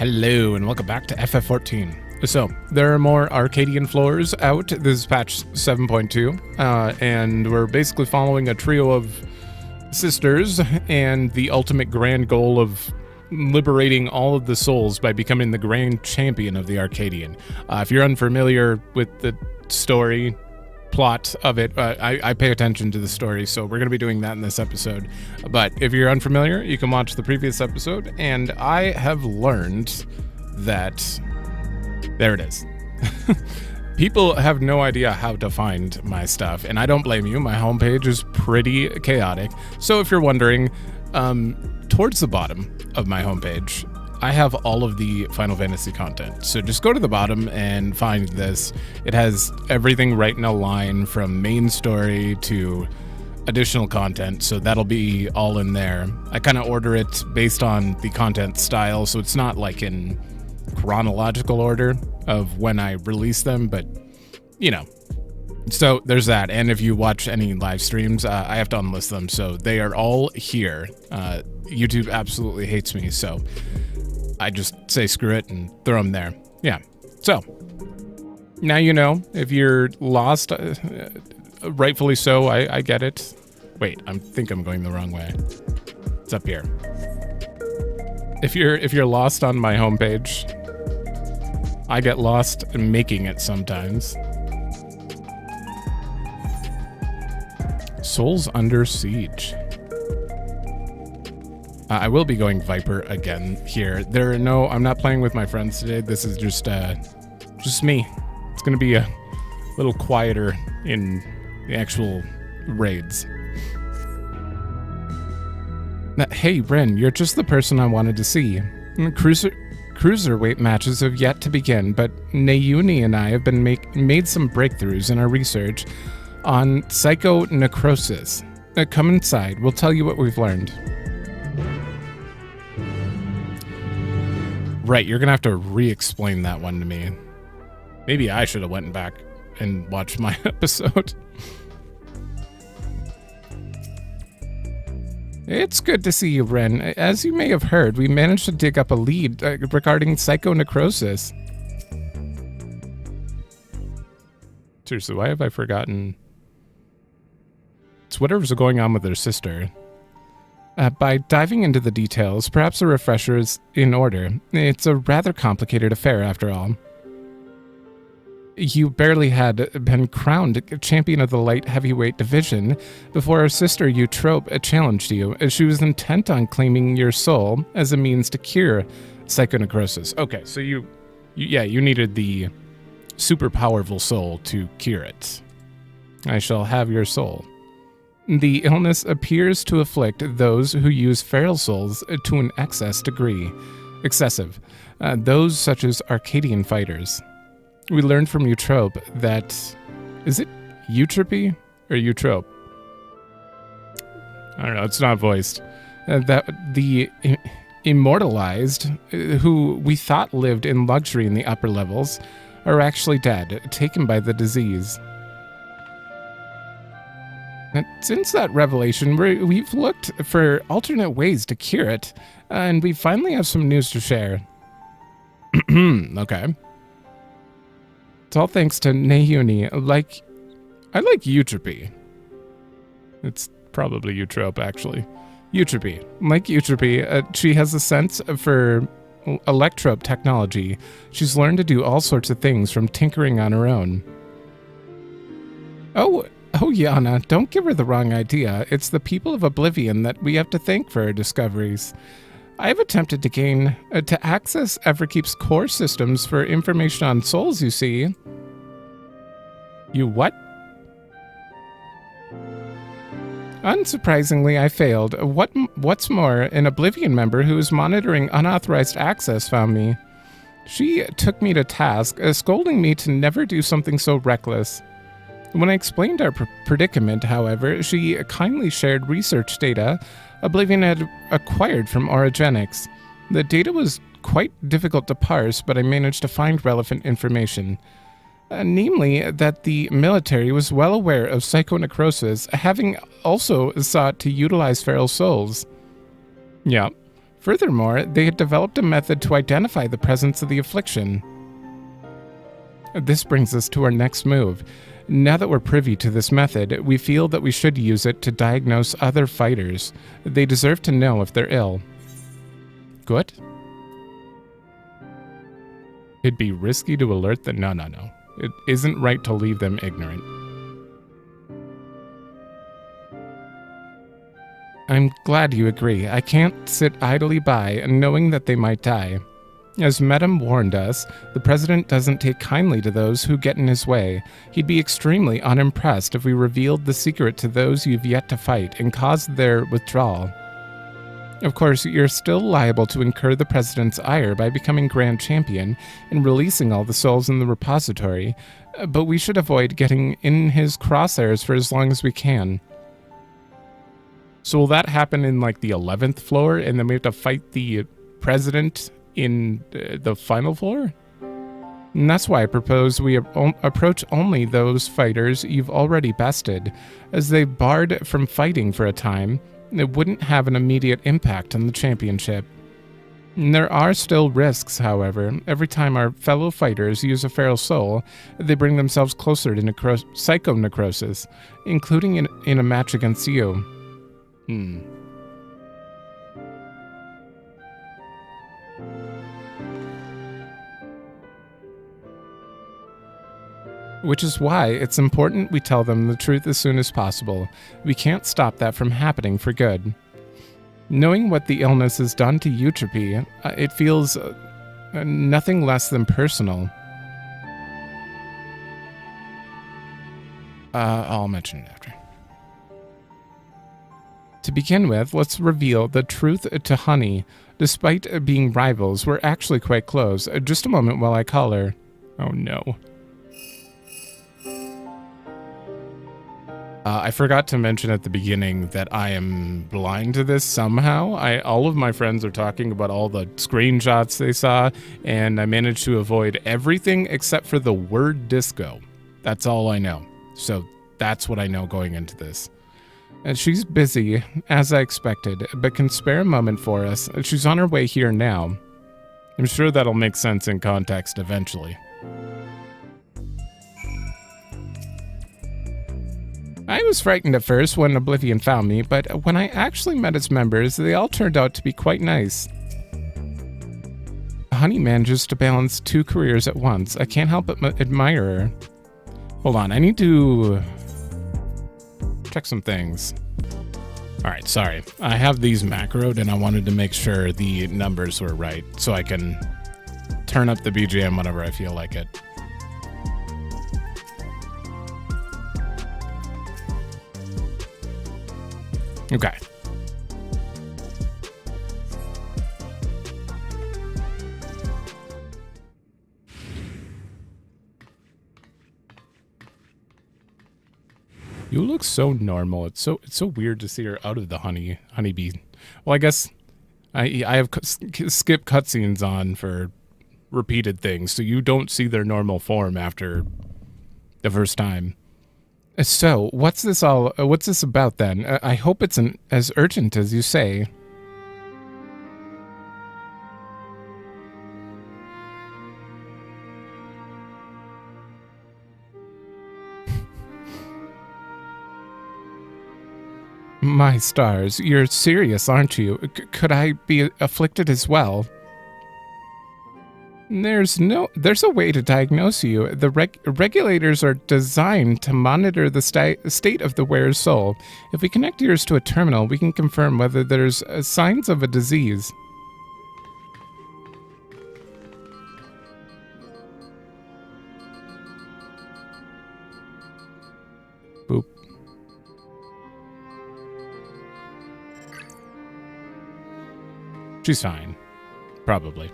Hello and welcome back to FF14. So, there are more Arcadion floors out. This is patch 7.2, and we're basically following a trio of sisters and the ultimate grand goal of liberating all of the souls by becoming the grand champion of the Arcadion. If you're unfamiliar with the story plot of it, I pay attention to the story, so we're going to be doing that in this episode. But if you're unfamiliar, you can watch the previous episode, and I have learned that... There it is. People have no idea how to find my stuff, and I don't blame you. My homepage is pretty chaotic. So if you're wondering, towards the bottom of my homepage, I have all of the Final Fantasy content. So just go to the bottom and find this. It has everything right in a line from main story to additional content, so that'll be all in there. I kind of order it based on the content style, so it's not like in chronological order of when I release them, but you know. So there's that, and if you watch any live streams, I have to unlist them, so they are all here. YouTube absolutely hates me, so I just say screw it and throw them there. Yeah, so now you know. If you're lost, rightfully so, I get it. Wait, I think I'm going the wrong way. It's up here. If you're lost on my homepage, I get lost in making it sometimes. Souls Under Siege. I will be going Viper again here. I'm not playing with my friends today. This is just me. It's gonna be a little quieter in the actual raids. Hey, Ren, you're just the person I wanted to see. Cruiserweight matches have yet to begin, but Nayuni and I have been made some breakthroughs in our research on psychonecrosis. Come inside. We'll tell you what we've learned. Right, you're gonna have to re-explain that one to me. Maybe I should have went back and watched my episode. It's good to see you, Ren. As you may have heard, we managed to dig up a lead regarding psychonecrosis. Seriously, why have I forgotten? It's whatever's going on with her sister. By diving into the details, perhaps a refresher is in order. It's a rather complicated affair, after all. You barely had been crowned champion of the light heavyweight division before our sister Eutrope challenged you. She was intent on claiming your soul as a means to cure psychonecrosis. Okay, so you needed the super powerful soul to cure it. I shall have your soul. The illness appears to afflict those who use feral souls to an excessive. Those such as Arcadian fighters. We learned from Eutrope that... Is it Eutropy or Eutrope? I don't know, it's not voiced. That the immortalized, who we thought lived in luxury in the upper levels, are actually dead, taken by the disease. And since that revelation, we've looked for alternate ways to cure it, and we finally have some news to share. Okay. It's all thanks to Nayuni. I like Eutropy. It's probably Eutrope, actually. Eutropy. Like Eutropy, she has a sense for electrope technology. She's learned to do all sorts of things, from tinkering on her own. Oh, Yana, don't give her the wrong idea. It's the people of Oblivion that we have to thank for her discoveries. I have attempted to access Everkeep's core systems for information on souls, you see. You what? Unsurprisingly, I failed. What's more, an Oblivion member who is monitoring unauthorized access found me. She took me to task, scolding me to never do something so reckless. When I explained our predicament, however, she kindly shared research data Oblivion had acquired from Origenics. The data was quite difficult to parse, but I managed to find relevant information. Namely, that the military was well aware of psychonecrosis, having also sought to utilize feral souls. Yeah, Furthermore, they had developed a method to identify the presence of the affliction. This brings us to our next move. Now that we're privy to this method, we feel that we should use it to diagnose other fighters. They deserve to know if they're ill. Good? It'd be risky to alert them. No. It isn't right to leave them ignorant. I'm glad you agree. I can't sit idly by knowing that they might die. As Madam warned us, the President doesn't take kindly to those who get in his way. He'd be extremely unimpressed if we revealed the secret to those you've yet to fight and caused their withdrawal. Of course, you're still liable to incur the President's ire by becoming Grand Champion and releasing all the souls in the repository, but we should avoid getting in his crosshairs for as long as we can. So will that happen in like the 11th floor, and then we have to fight the President in the final floor? And that's why I propose we approach only those fighters you've already bested, as they've barred from fighting for a time. It wouldn't have an immediate impact on the championship. And there are still risks, however. Every time our fellow fighters use a feral soul, they bring themselves closer to psychonecrosis, including in a match against you. Which is why it's important we tell them the truth as soon as possible. We can't stop that from happening for good. Knowing what the illness has done to Eutropy, it feels nothing less than personal. I'll mention it after. To begin with, let's reveal the truth to Honey. Despite being rivals, we're actually quite close. Just a moment while I call her. Oh no. I forgot to mention at the beginning that I am blind to this somehow. All of my friends are talking about all the screenshots they saw, and I managed to avoid everything except for the word disco. That's all I know. So that's what I know going into this. And she's busy, as I expected, but can spare a moment for us. She's on her way here now. I'm sure that'll make sense in context eventually. I was frightened at first when Oblivion found me, but when I actually met its members, they all turned out to be quite nice. Honey manages to balance 2 careers at once. I can't help but admire her. Hold on, I need to check some things. Alright, sorry. I have these macroed and I wanted to make sure the numbers were right so I can turn up the BGM whenever I feel like it. Okay. You look so normal. It's so weird to see her out of the honeybee. Well, I guess I have skip cutscenes on for repeated things, so you don't see their normal form after the first time. So, what's this about then? I hope it's as urgent as you say. My stars, you're serious, aren't you? Could I be afflicted as well? There's a way to diagnose you. The regulators are designed to monitor the state of the wearer's soul. If we connect yours to a terminal, we can confirm whether there's signs of a disease. Boop. She's fine. Probably.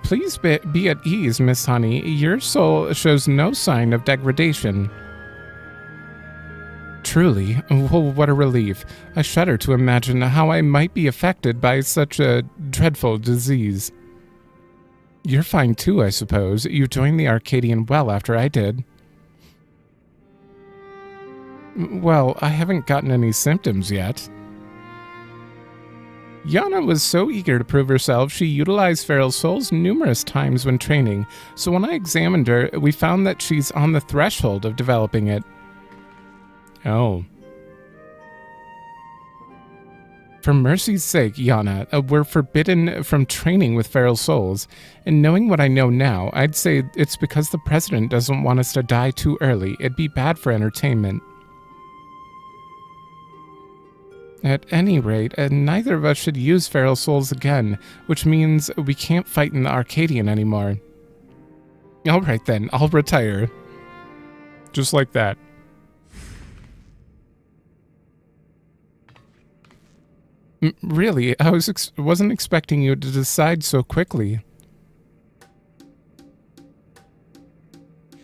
Please be at ease, Miss Honey. Your soul shows no sign of degradation. Truly, oh, what a relief. I shudder to imagine how I might be affected by such a dreadful disease. You're fine too, I suppose. You joined the Arcadion well after I did. Well, I haven't gotten any symptoms yet. Yana was so eager to prove herself, she utilized feral souls numerous times when training, so when I examined her, we found that she's on the threshold of developing it. Oh. For mercy's sake, Yana, we're forbidden from training with feral souls, and knowing what I know now, I'd say it's because the president doesn't want us to die too early. It'd be bad for entertainment. At any rate, neither of us should use feral souls again, which means we can't fight in the Arcadion anymore. Alright then, I'll retire. Just like that. Really, I wasn't expecting you to decide so quickly.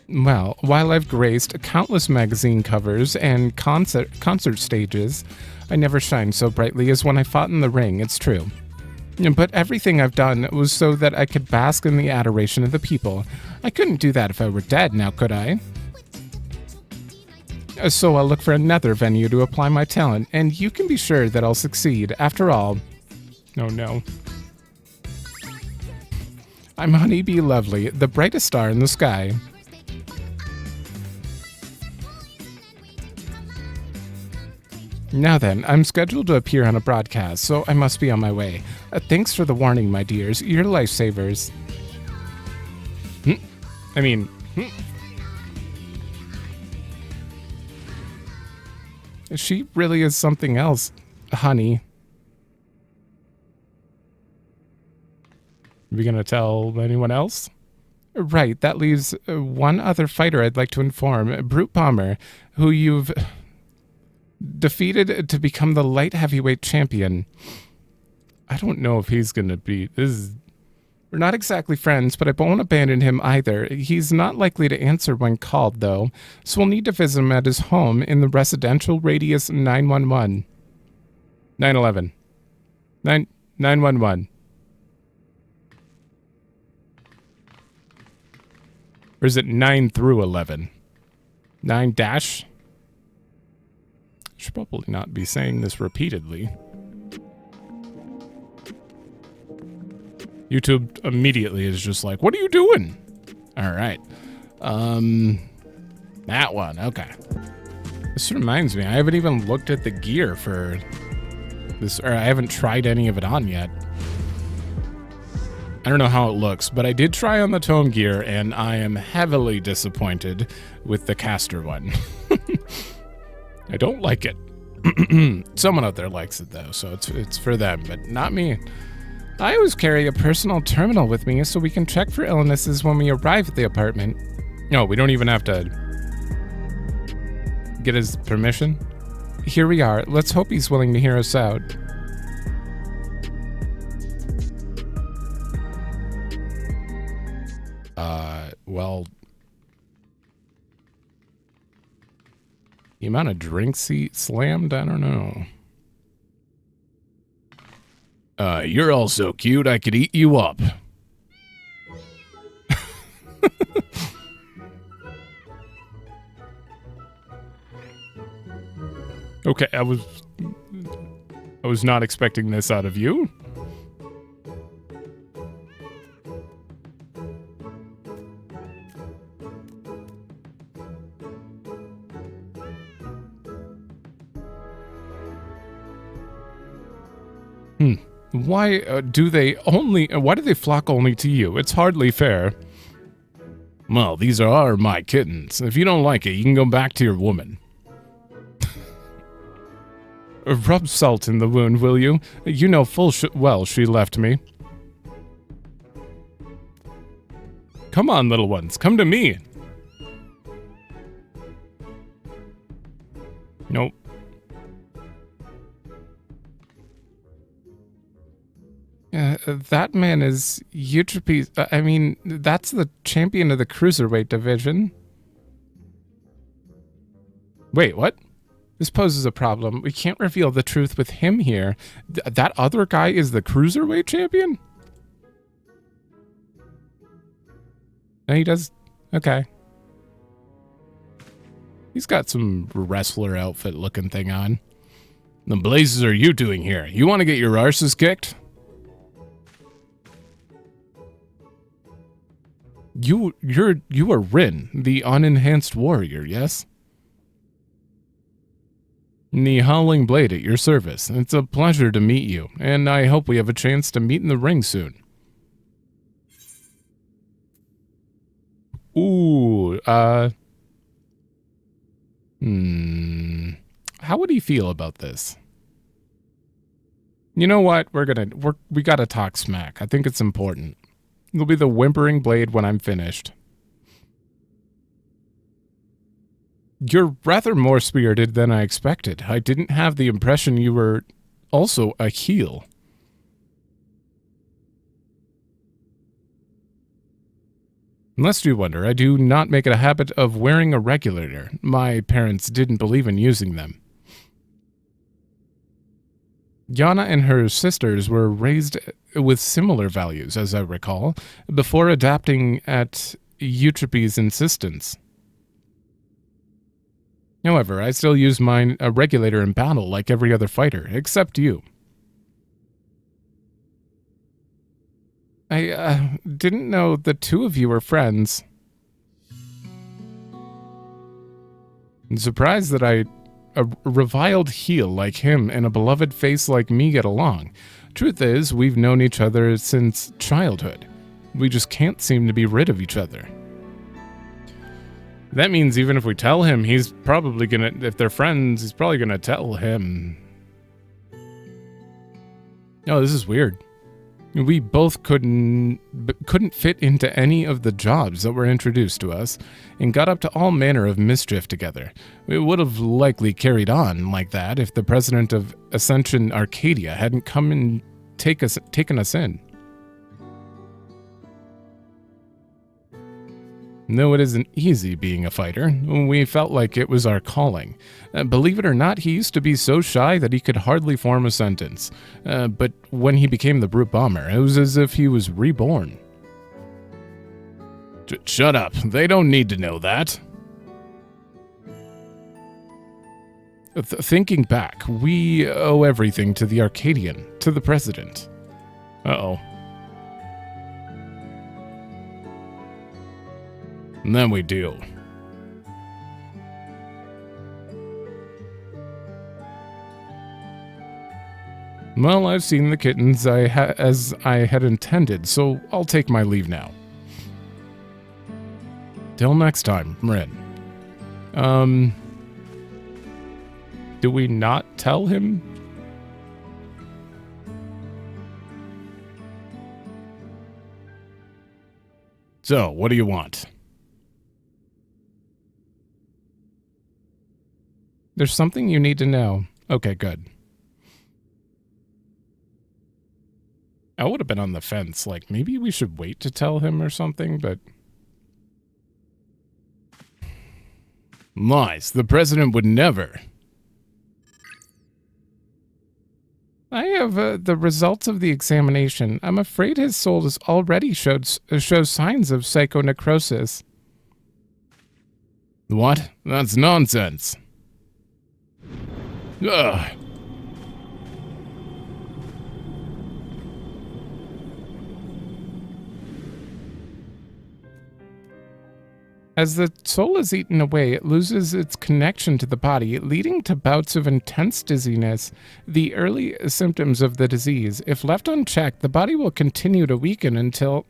Well, while I've graced countless magazine covers and concert stages, I never shined so brightly as when I fought in the ring, it's true. But everything I've done was so that I could bask in the adoration of the people. I couldn't do that if I were dead, now could I? So I'll look for another venue to apply my talent, and you can be sure that I'll succeed. After all... Oh no. I'm Honeybee Lovely, the brightest star in the sky. Now then, I'm scheduled to appear on a broadcast, so I must be on my way. Thanks for the warning, my dears. You're lifesavers. She really is something else, honey. Are we gonna tell anyone else? Right, that leaves one other fighter I'd like to inform, Brute Bomber, who you've defeated to become the light heavyweight champion. I don't know if he's gonna be... We're not exactly friends, but I won't abandon him either. He's not likely to answer when called, though, so we'll need to visit him at his home in the residential radius 911. 911. 911. Or is it 9 through 11? 9 dash? Should probably not be saying this repeatedly. YouTube immediately is just like, what are you doing? All right. That one. Okay. This reminds me, I haven't even looked at the gear for this, or I haven't tried any of it on yet. I don't know how it looks, but I did try on the tome gear, and I am heavily disappointed with the caster one. I don't like it. Someone out there likes it though, so it's for them, but not me. I always carry a personal terminal with me so we can check for illnesses when we arrive at the apartment. No, we don't even have to get his permission. Here we are. Let's hope he's willing to hear us out. Well... The amount of drinks he slammed, I don't know. You're all so cute, I could eat you up. Okay, I was not expecting this out of you. Why do they flock only to you? It's hardly fair. Well, these are my kittens. If you don't like it, you can go back to your woman. Rub salt in the wound, will you? You know full well she left me. Come on, little ones, come to me. Nope. That man is Eutropies. I mean, that's the champion of the Cruiserweight division. Wait, what? This poses a problem. We can't reveal the truth with him here. That other guy is the Cruiserweight champion? No, he does. Okay. He's got some wrestler outfit looking thing on. The blazes are you doing here? You want to get your arses kicked? You are Rin, the unenhanced warrior, yes? The Howling Blade at your service. It's a pleasure to meet you, and I hope we have a chance to meet in the ring soon. Ooh, how would he feel about this? You know what? We gotta talk smack. I think it's important. It'll be the Whimpering Blade when I'm finished. You're rather more spirited than I expected. I didn't have the impression you were also a heel. Lest you wonder, I do not make it a habit of wearing a regulator. My parents didn't believe in using them. Yana and her sisters were raised with similar values, as I recall, before adapting at Eutrope's insistence. However, I still use mine a regulator in battle like every other fighter, except you. I didn't know the two of you were friends. I'm surprised that a reviled heel like him and a beloved face like me get along. Truth is, we've known each other since childhood. We just can't seem to be rid of each other. That means even if we tell him, he's probably gonna, if they're friends, he's probably gonna tell him. Oh, this is weird. We both couldn't fit into any of the jobs that were introduced to us and got up to all manner of mischief together. We would have likely carried on like that if the president of Ascension Arcadia hadn't come and taken us in. No, it isn't easy being a fighter. We felt like it was our calling. Believe it or not, he used to be so shy that he could hardly form a sentence. But when he became the Brute Bomber, it was as if he was reborn. Shut up. They don't need to know that. Thinking back, we owe everything to the Arcadian, to the president. Uh-oh. And then we do. Well, I've seen the kittens as I had intended, so I'll take my leave now. Till next time, Rin. Do we not tell him? So, what do you want? There's something you need to know. Okay, good. I would have been on the fence, like, maybe we should wait to tell him or something, but... Lies. The president would never. I have the results of the examination. I'm afraid his soul has already shows signs of psychonecrosis. What? That's nonsense. Ugh. As the soul is eaten away, it loses its connection to the body, leading to bouts of intense dizziness. The early symptoms of the disease, if left unchecked, the body will continue to weaken until...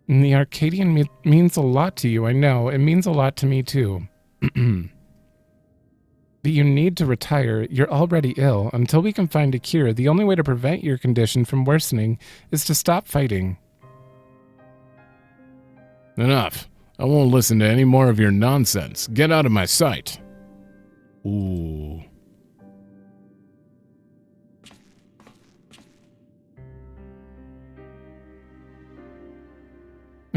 The Arcadian means a lot to you, I know. It means a lot to me, too. But you need to retire. You're already ill. Until we can find a cure, the only way to prevent your condition from worsening is to stop fighting. Enough. I won't listen to any more of your nonsense. Get out of my sight. Ooh.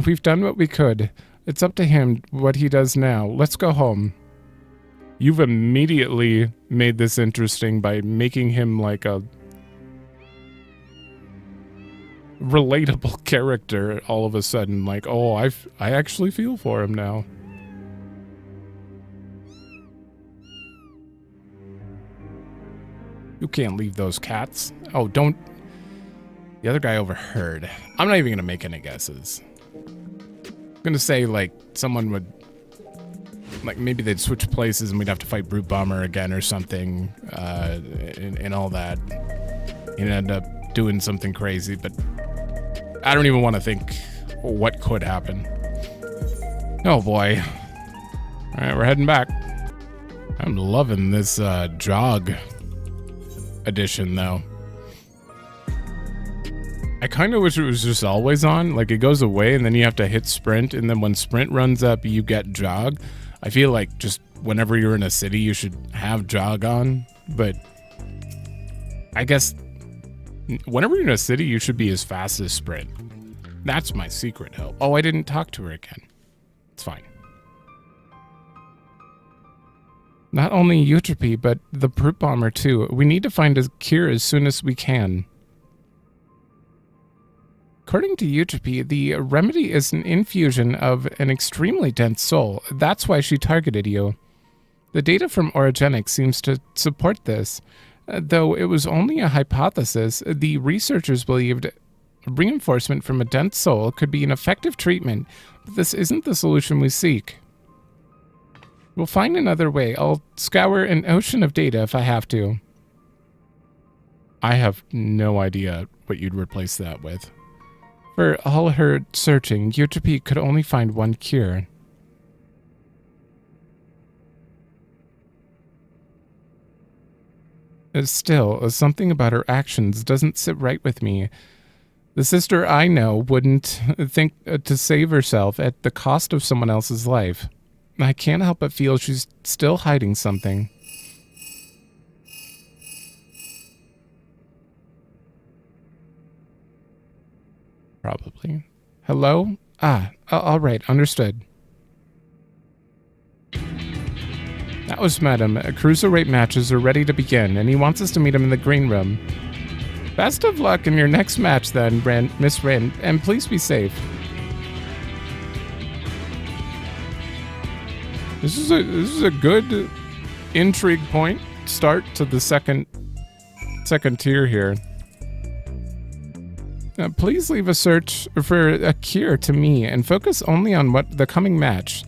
We've done what we could. It's up to him what he does now. Let's go home. You've immediately made this interesting by making him like a relatable character. All of a sudden, like, oh, I actually feel for him now. You can't leave those cats. Oh, don't. The other guy overheard. I'm not even going to make any guesses. I'm going to say, like, someone would... Like, maybe they'd switch places and we'd have to fight Brute Bomber again or something. And all that. And end up doing something crazy, but... I don't even want to think what could happen. Oh, boy. Alright, we're heading back. I'm loving this jog edition, though. I kind of wish it was just always on. Like, it goes away, and then you have to hit sprint, and then when sprint runs up, you get jog. I feel like just whenever you're in a city, you should have jog on. But I guess whenever you're in a city, you should be as fast as sprint. That's my secret hope. Oh, I didn't talk to her again. It's fine. Not only Eutropy, but the Brute Bomber too. We need to find a cure as soon as we can. According to Eutropy, the remedy is an infusion of an extremely dense soul. That's why she targeted you. The data from Origenic seems to support this. Though it was only a hypothesis, the researchers believed reinforcement from a dense soul could be an effective treatment, but this isn't the solution we seek. We'll find another way. I'll scour an ocean of data if I have to. I have no idea what you'd replace that with. For all her searching, Eutropy could only find one cure. Still, something about her actions doesn't sit right with me. The sister I know wouldn't think to save herself at the cost of someone else's life. I can't help but feel she's still hiding something. Probably. Hello? All right, understood. That was Madam. Cruiserweight matches are ready to begin, and he wants us to meet him in the green room. Best of luck in your next match then, Miss Rin, and please be safe. This is a good intrigue point start to the second tier here. Please leave a search for a cure to me and focus only on the coming match.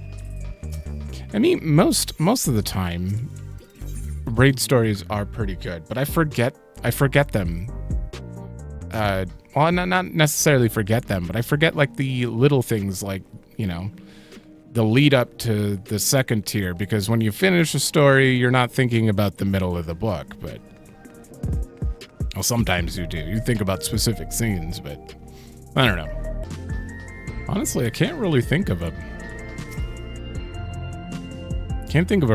I mean, most of the time, raid stories are pretty good, but I forget them. Well, not necessarily forget them, but I forget like the little things, like, you know, the lead up to the second tier, because when you finish a story, you're not thinking about the middle of the book, but well, sometimes you do. You think about specific scenes, but I don't know. Honestly, I can't really think of a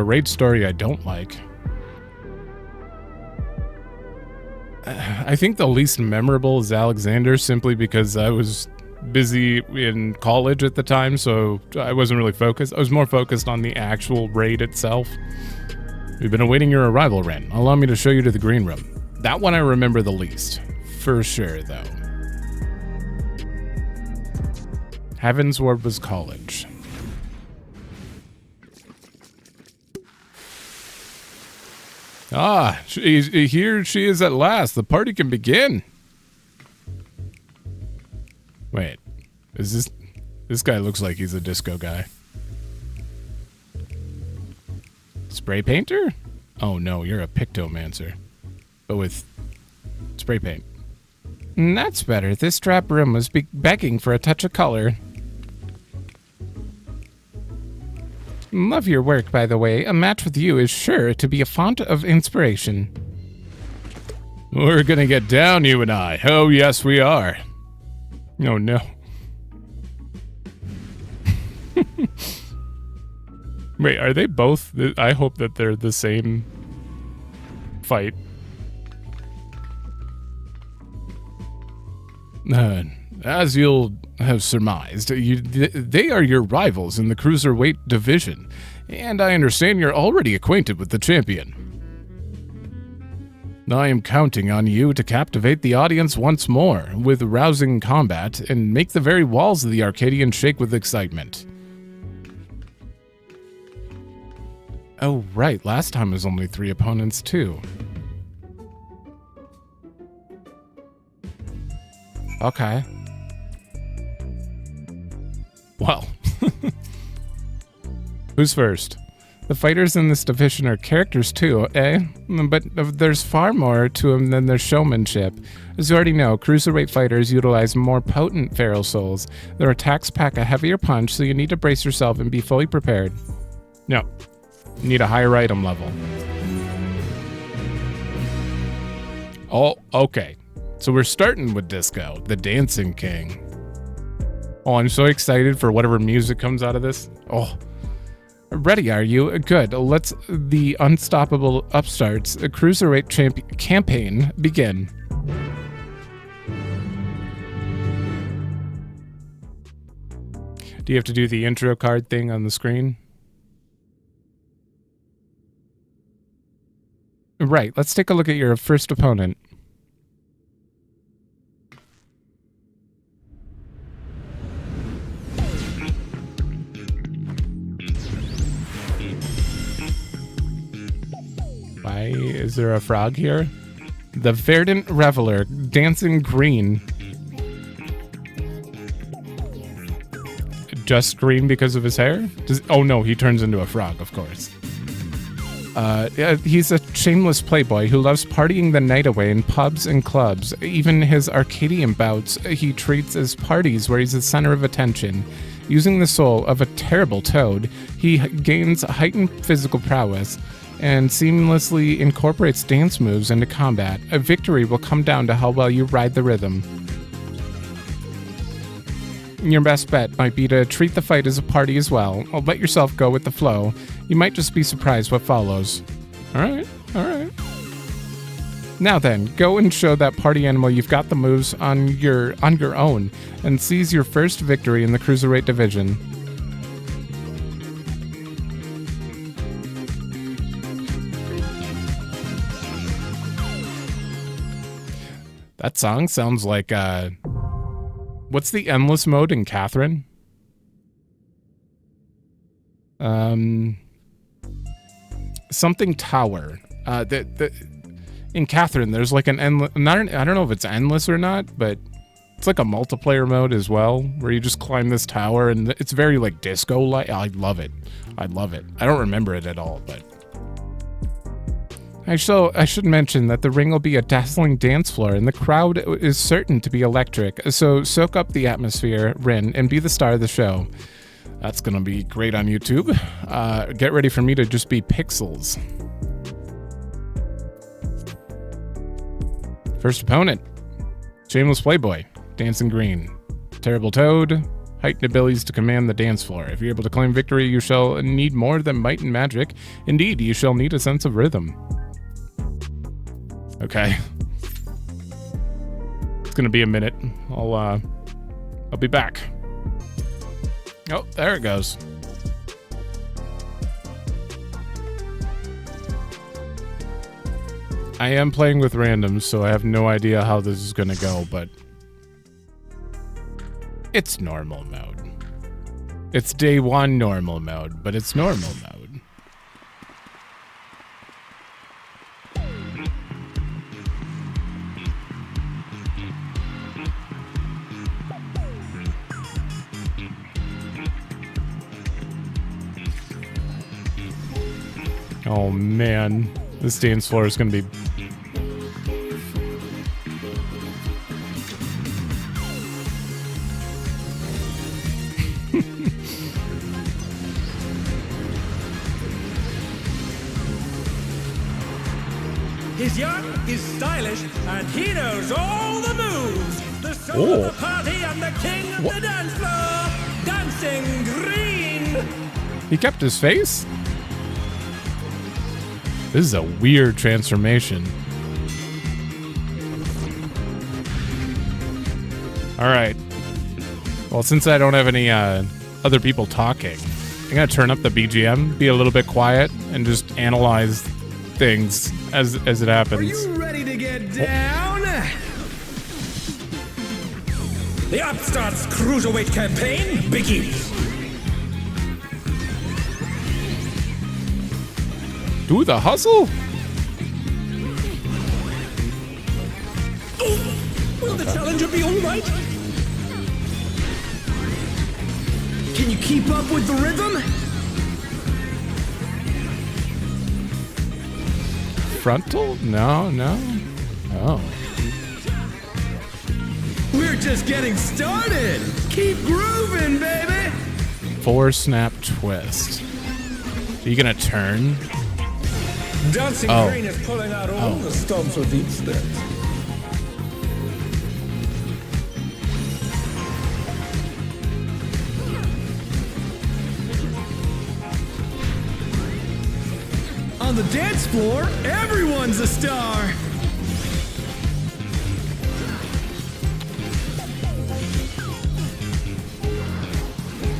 raid story I don't like. I think the least memorable is Alexander, simply because I was busy in college at the time, so I wasn't really focused. I was more focused on the actual raid itself. We've been awaiting your arrival, Ren. Allow me to show you to the green room. That one I remember the least. For sure, though. Heavensward was college. Ah, here she is at last. The party can begin. Wait, is this guy looks like he's a disco guy. Spray painter? Oh no, you're a pictomancer. But with spray paint. That's better. This trap room was begging for a touch of color. Love your work, by the way. A match with you is sure to be a font of inspiration. We're gonna get down, you and I. Oh, yes, we are. Oh, no. Wait, are they both? I hope that they're the same fight. As you'll have surmised, they are your rivals in the Cruiserweight division, and I understand you're already acquainted with the champion. I am counting on you to captivate the audience once more with rousing combat and make the very walls of the Arcadion shake with excitement. Oh, right, last time was only 3 opponents, too. Okay. Well. Who's first? The fighters in this division are characters too, eh? But there's far more to them than their showmanship. As you already know, Cruiserweight fighters utilize more potent feral souls. Their attacks pack a heavier punch, so you need to brace yourself and be fully prepared. No. You need a higher item level. Oh, okay. So we're starting with Disco, the Dancing King. Oh, I'm so excited for whatever music comes out of this. Oh. Ready, are you? Good. Let's the unstoppable upstarts Cruiserweight campaign begin. Do you have to do the intro card thing on the screen? Right. Let's take a look at your first opponent. Why is there a frog here? The Verdant Reveler, dancing green. Just green because of his hair? Oh no, he turns into a frog, of course. He's a shameless playboy who loves partying the night away in pubs and clubs. Even his Arcadian bouts he treats as parties where he's the center of attention. Using the soul of a terrible toad, he gains heightened physical prowess and seamlessly incorporates dance moves into combat. A victory will come down to how well you ride the rhythm. Your best bet might be to treat the fight as a party as well. Or let yourself go with the flow. You might just be surprised what follows. Alright. Now then, go and show that party animal you've got the moves on your own, and seize your first victory in the Cruiserweight division. That song sounds like, what's the endless mode in Catherine? Something tower. In Catherine, there's like an endless, I don't know if it's endless or not, but it's like a multiplayer mode as well, where you just climb this tower, and it's very like disco-like. I love it. I don't remember it at all, but... I should mention that the ring will be a dazzling dance floor, and the crowd is certain to be electric, so soak up the atmosphere, Rin, and be the star of the show. That's gonna be great on YouTube. Get ready for me to just be pixels. First opponent, Shameless Playboy, Dancing Green. Terrible Toad, heightened abilities to command the dance floor. If you're able to claim victory, you shall need more than might and magic. Indeed, you shall need a sense of rhythm. Okay. It's gonna be a minute. I'll be back. Oh, there it goes. I am playing with randoms, so I have no idea how this is gonna go, but it's normal mode. It's day one normal mode, but it's normal mode. Oh man, this dance floor is gonna be... He's young, he's stylish, and he knows all the moves. The soul of the party and the king of the dance floor, Dancing Green. He kept his face? This is a weird transformation. All right. Well, since I don't have any other people talking, I'm gonna turn up the BGM, be a little bit quiet, and just analyze things as it happens. Are you ready to get down? The Upstarts Cruiserweight campaign begins. Do the hustle? Will the challenger to be all right? Can you keep up with the rhythm? Frontal? No, no. Oh. We're just getting started. Keep grooving, baby. 4 snap twist. Are you gonna turn? Dancing Green is pulling out all the stops with each step. On the dance floor, everyone's a star.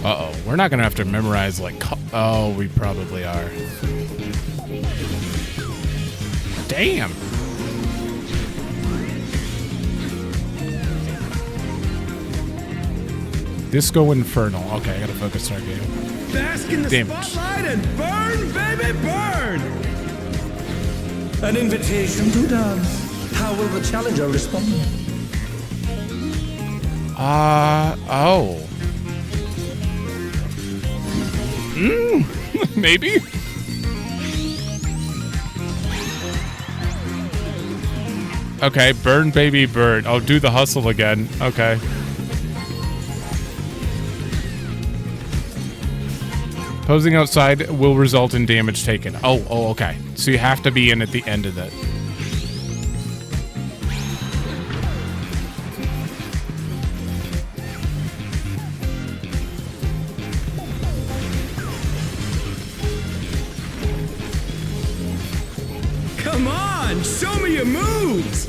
Uh-oh. We're not gonna have to memorize, like... Oh, we probably are. Damn! Disco Infernal. Okay, I gotta focus our game. Bask in the spotlight and burn, baby, burn! An invitation to dance. How will the challenger respond? Oh. Maybe? Okay, burn, baby, burn. Oh, do the hustle again. Okay. Posing outside will result in damage taken. Oh, okay. So you have to be in at the end of that. Come on, show me your moves.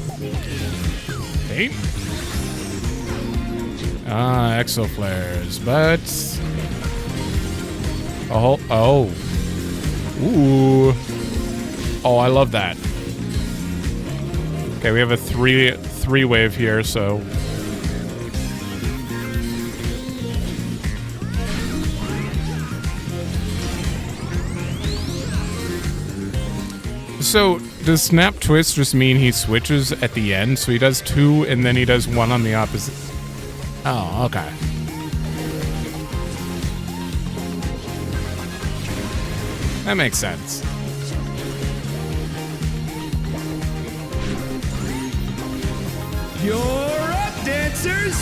Okay. Exo flares, but... Oh. Ooh. Oh, I love that. Okay, we have a three wave here, so... So, does Snap Twist just mean he switches at the end? So he does 2 and then he does 1 on the opposite? Oh, okay. That makes sense. You're up, dancers!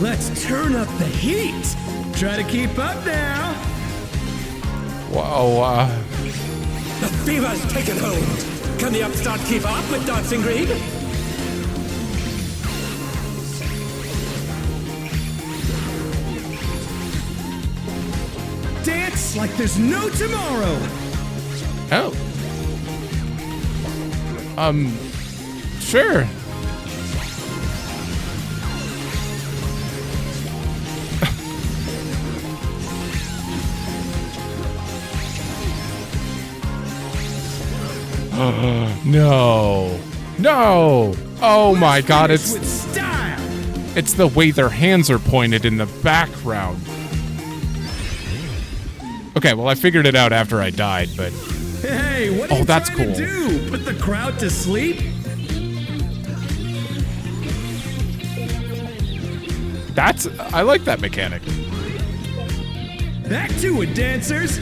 Let's turn up the heat! Try to keep up now! Wow, The fever's taken hold. Can the upstart keep up with Dancing Green? Dance like there's no tomorrow! Oh. Sure. No. No. Oh my god, it's with style. It's the way their hands are pointed in the background. Okay, well I figured it out after I died, but Hey, what are you that's trying to cool. do? Put the crowd to sleep? I like that mechanic. Back to it, dancers!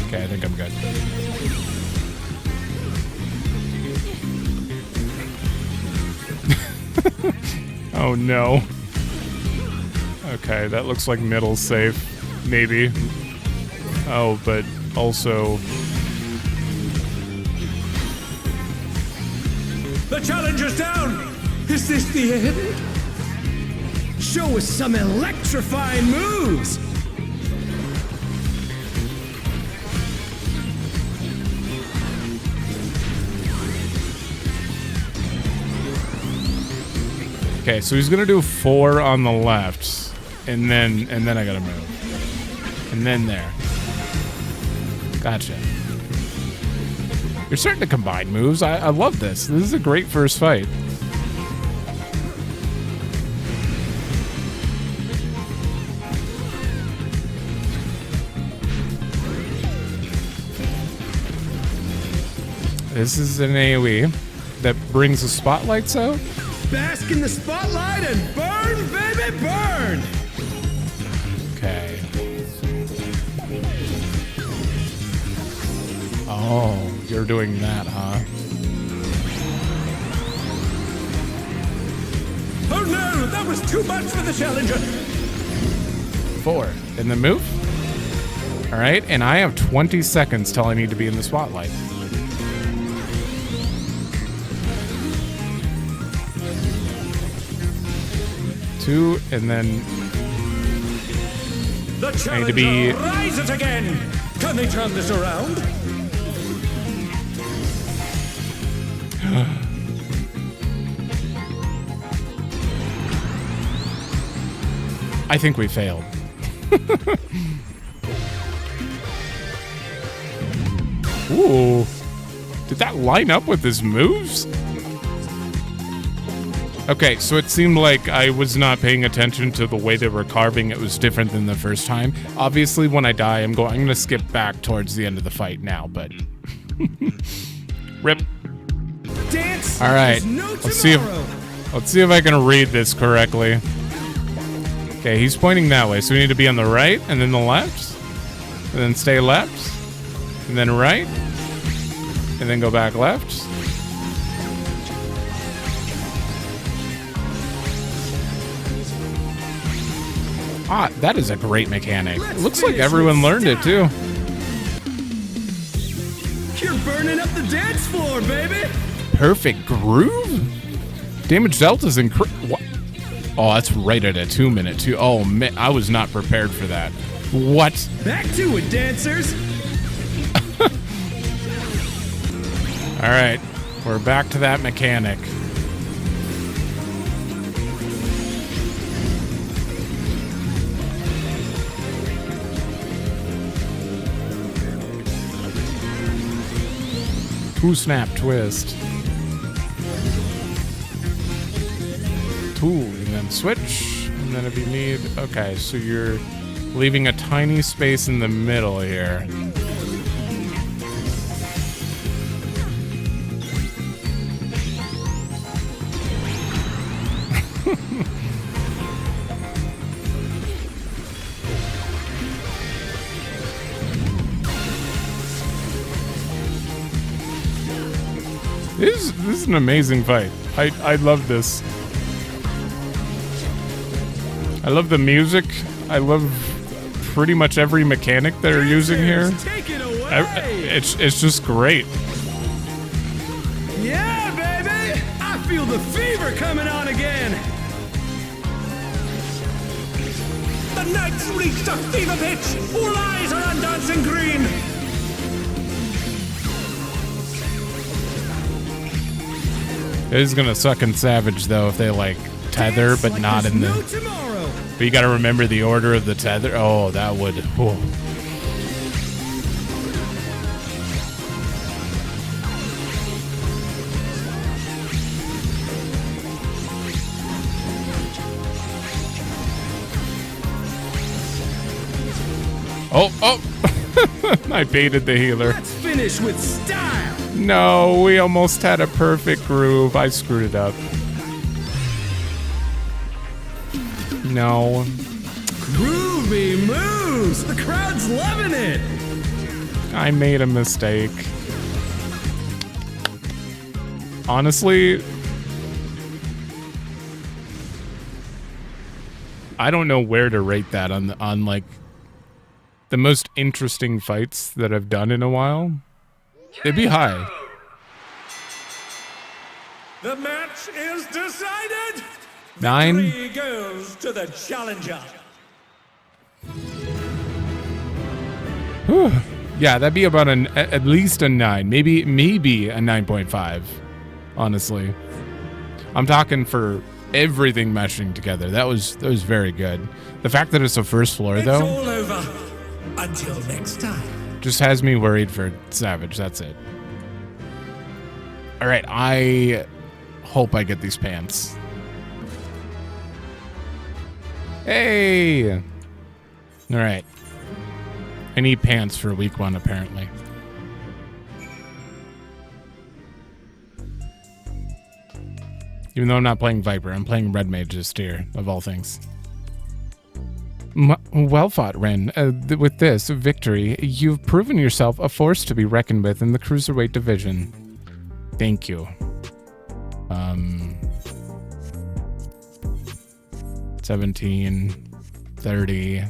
Okay, I think I'm good. Oh no. Okay, that looks like middle safe. Maybe. Oh, but also... The challenger's down! Is this the end? Show us some electrifying moves! Okay, so he's gonna do 4 on the left, and then I gotta move. And then there. Gotcha. You're starting to combine moves. I love this. This is a great first fight. This is an AoE. that brings the spotlights out? Bask in the spotlight and burn, baby, burn! Okay. Oh, you're doing that, huh? Oh no, that was too much for the challenger. 4. In the move? All right, and I have 20 seconds till I need to be in the spotlight. 2, and then The I need to be... challenger rises again. Can they turn this around? I think we failed. Ooh. Did that line up with his moves? Okay, so it seemed like I was not paying attention to the way they were carving. It was different than the first time. Obviously, when I die, I'm going to skip back towards the end of the fight now, but... Rip. Dance. All right, No let's see if I can read this correctly. Okay, he's pointing that way, so we need to be on the right, and then the left, and then stay left, and then right, and then go back left. Ah, that is a great mechanic. It looks like everyone learned it too. You're burning up the dance floor, baby. Perfect groove? Damage dealt is incredible. Oh, that's right at a 2-minute too. Oh man, I was not prepared for that. What? Back to it, dancers. All right, we're back to that mechanic. Two snap twist. 2 and then switch, and then if you need, okay, so you're leaving a tiny space in the middle here. This is an amazing fight. I love this. I love the music. I love pretty much every mechanic they're using here. Take it away. It's just great. Yeah, baby. I feel the fever coming on again. The knights reached a fever pitch. All eyes are on Dancing Green. It is gonna suck in Savage though if they like tether, Dance but like not there's in no the. tomorrow. But you gotta remember the order of the tether. Oh, that would. Whoa. Oh! I baited the healer. Let's finish with style. No, we almost had a perfect groove. I screwed it up. No. Groovy moves. The crowd's loving it. I made a mistake. Honestly, I don't know where to rate that on like the most interesting fights that I've done in a while. It'd be high. The match is decided. 9. Victory goes to the challenger. Whew. Yeah, that'd be about at least a 9, maybe a 9.5. Honestly, I'm talking for everything meshing together. That was very good. The fact that it's the first floor It's though, all over. Until next time. just has me worried for Savage. That's it. All right, I hope I get these pants. Hey! All right. I need pants for week 1, apparently. Even though I'm not playing Viper, I'm playing Red Mage this tier, of all things. Well fought, Ren. With this victory, you've proven yourself a force to be reckoned with in the Cruiserweight division. Thank you. 17, 30.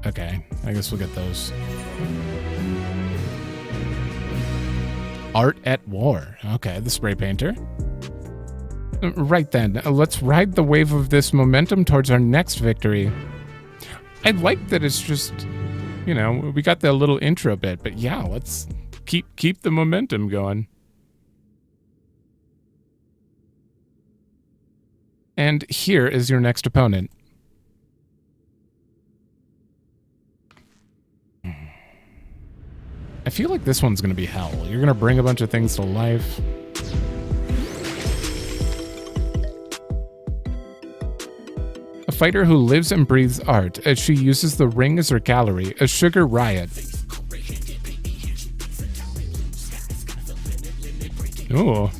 Okay, I guess we'll get those. Art at War. Okay, the spray painter. Right then, let's ride the wave of this momentum towards our next victory. I like that it's just, you know, we got the little intro bit, but yeah, let's keep the momentum going. And here is your next opponent. I feel like this one's going to be hell. You're going to bring a bunch of things to life. A fighter who lives and breathes art, as she uses the ring as her gallery, a Sugar Riot. Ooh.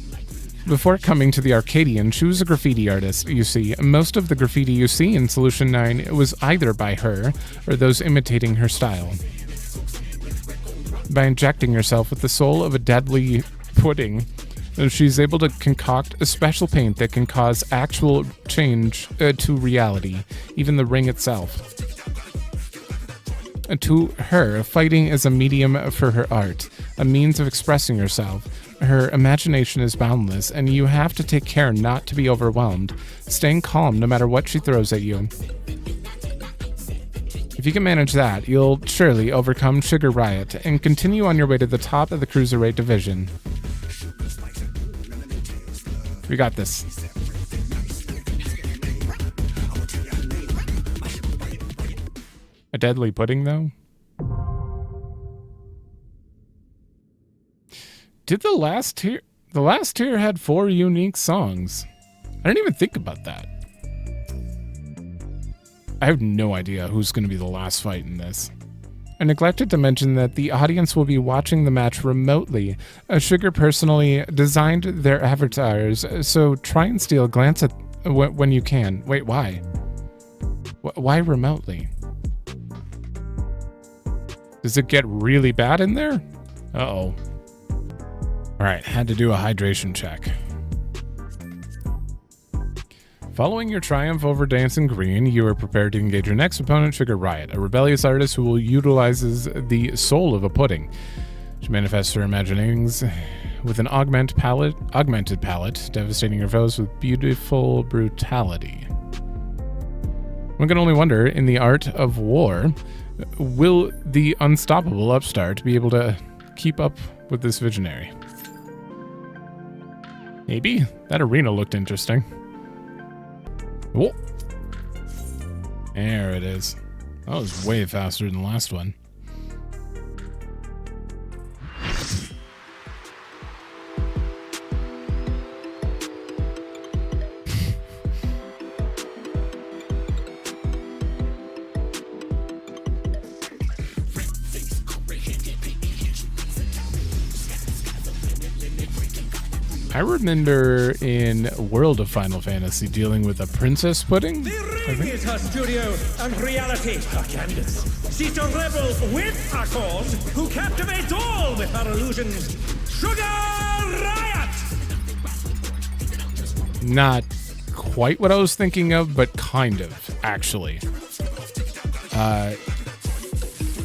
Before coming to the Arcadion, she was a graffiti artist, you see. Most of the graffiti you see in Solution 9 was either by her or those imitating her style. By injecting herself with the soul of a deadly pudding, she's able to concoct a special paint that can cause actual change to reality, even the ring itself. To her, fighting is a medium for her art, a means of expressing herself. Her imagination is boundless, and you have to take care not to be overwhelmed, staying calm no matter what she throws at you. If you can manage that, you'll surely overcome Sugar Riot and continue on your way to the top of the Cruiserweight division. We got this. A deadly pudding, though? Did the last tier... The last tier had 4 unique songs. I didn't even think about that. I have no idea who's going to be the last fight in this. I neglected to mention that the audience will be watching the match remotely. Sugar personally designed their avatars, so try and steal a glance at when you can. Wait, why? Why remotely? Does it get really bad in there? Uh-oh. Alright, had to do a hydration check. Following your triumph over Dancing Green, you are prepared to engage your next opponent, Sugar Riot, a rebellious artist who utilizes the soul of a pudding. She manifests her imaginings with an augmented palette, devastating her foes with beautiful brutality. One can only wonder, in the art of war, will the unstoppable upstart be able to keep up with this visionary? Maybe? That arena looked interesting. Whoa. There it is. That was way faster than the last one. I remember in World of Final Fantasy dealing with a princess pudding. The ring is her studio, and reality her canvas. She's a rebel with a cause who captivates all with her illusions. Sugar Riot! Not quite what I was thinking of, but kind of, actually.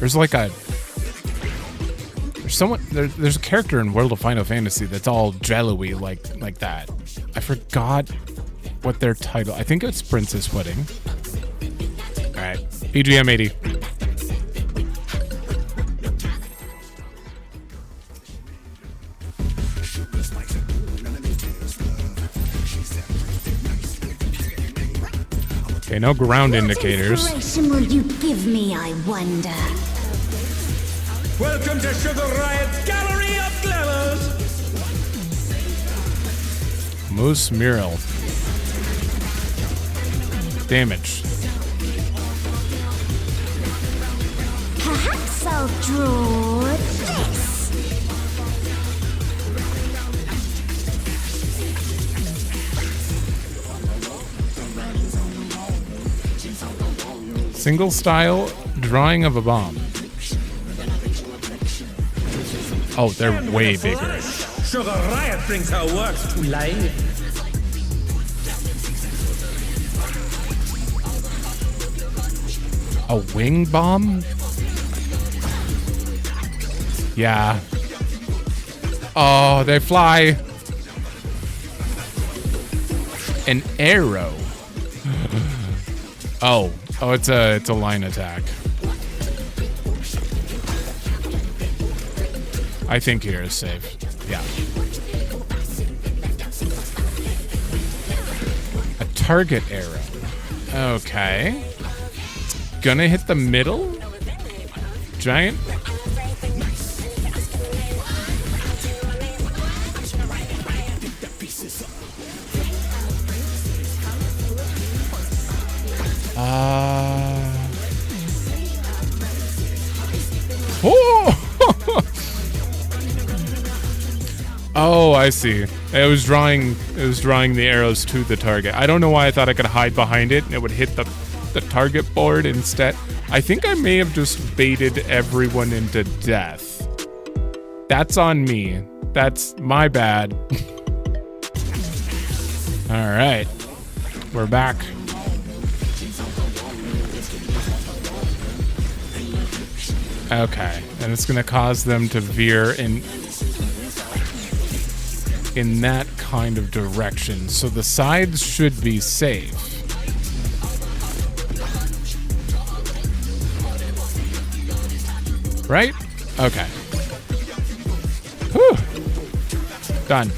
There's like a... There's a character in World of Final Fantasy that's all jello-y like that. I forgot what their title. I think it's Princess Pudding. All right, BGM 80. Okay, no ground indicators. What inspiration will you give me, I wonder? Welcome to Sugar Riot's Gallery of Glamours! Moose Mural. Damage. Perhaps I'll draw this. single style drawing of a bomb. Oh, they're And way with a bigger. flourish, Sugar Riot brings her works to life. A wing bomb? Yeah. Oh, they fly. An arrow. Oh, it's a line attack. I think here is safe. Yeah. A target arrow. Okay. Gonna hit the middle? Giant? Oh! Oh, I see. It was drawing the arrows to the target. I don't know why I thought I could hide behind it and it would hit the target board instead. I think I may have just baited everyone into death. That's on me. That's my bad. All right. We're back. Okay. And it's going to cause them to veer in that kind of direction. So the sides should be safe. Right? Okay. Whew. Done.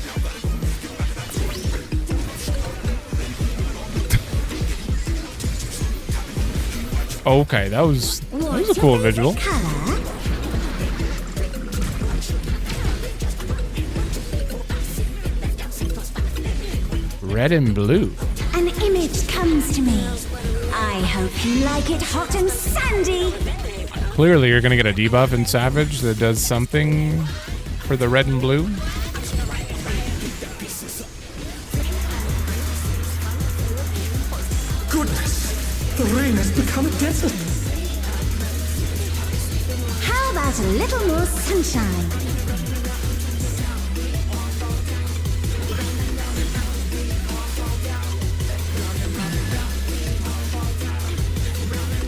Okay, that was a cool visual. Red and blue. An image comes to me. I hope you like it hot and sandy. Clearly, you're gonna get a debuff in Savage that does something for the red and blue. Goodness, the rain has become a desert. How about a little more sunshine?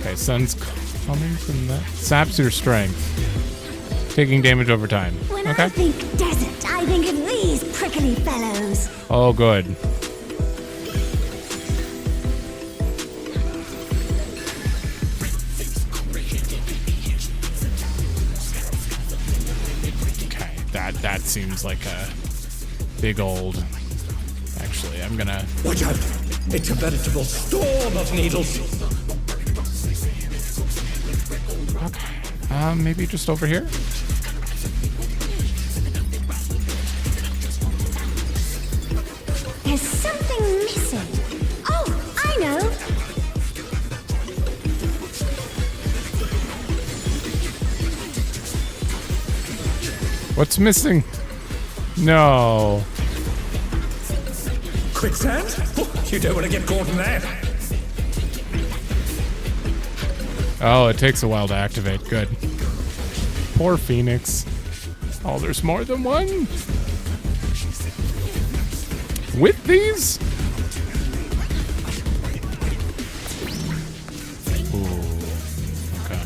Okay, sun's coming from that. Saps your strength. Taking damage over time. When Okay. I think desert, I think of these prickly fellows. Oh, good. Okay, that seems like a big old. Actually, I'm gonna. Watch out! It's a veritable storm of needles. Okay. Maybe just over here. There's something missing. Oh, I know. What's missing? No. Quicksand? Oh, you don't want to get caught in that. Oh, it takes a while to activate. Good. Poor Phoenix. Oh, there's more than one? With these? Ooh. Okay.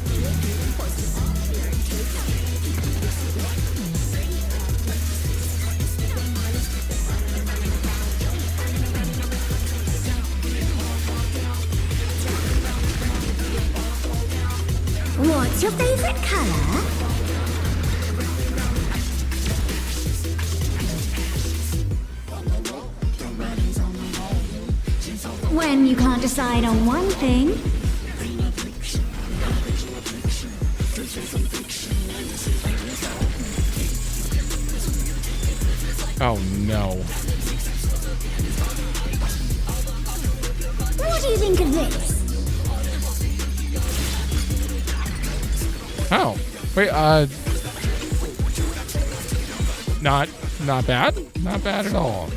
What's your favorite color? When you can't decide on one thing. Oh, no. What do you think of this? Oh. Wait, Not bad. Not bad at all.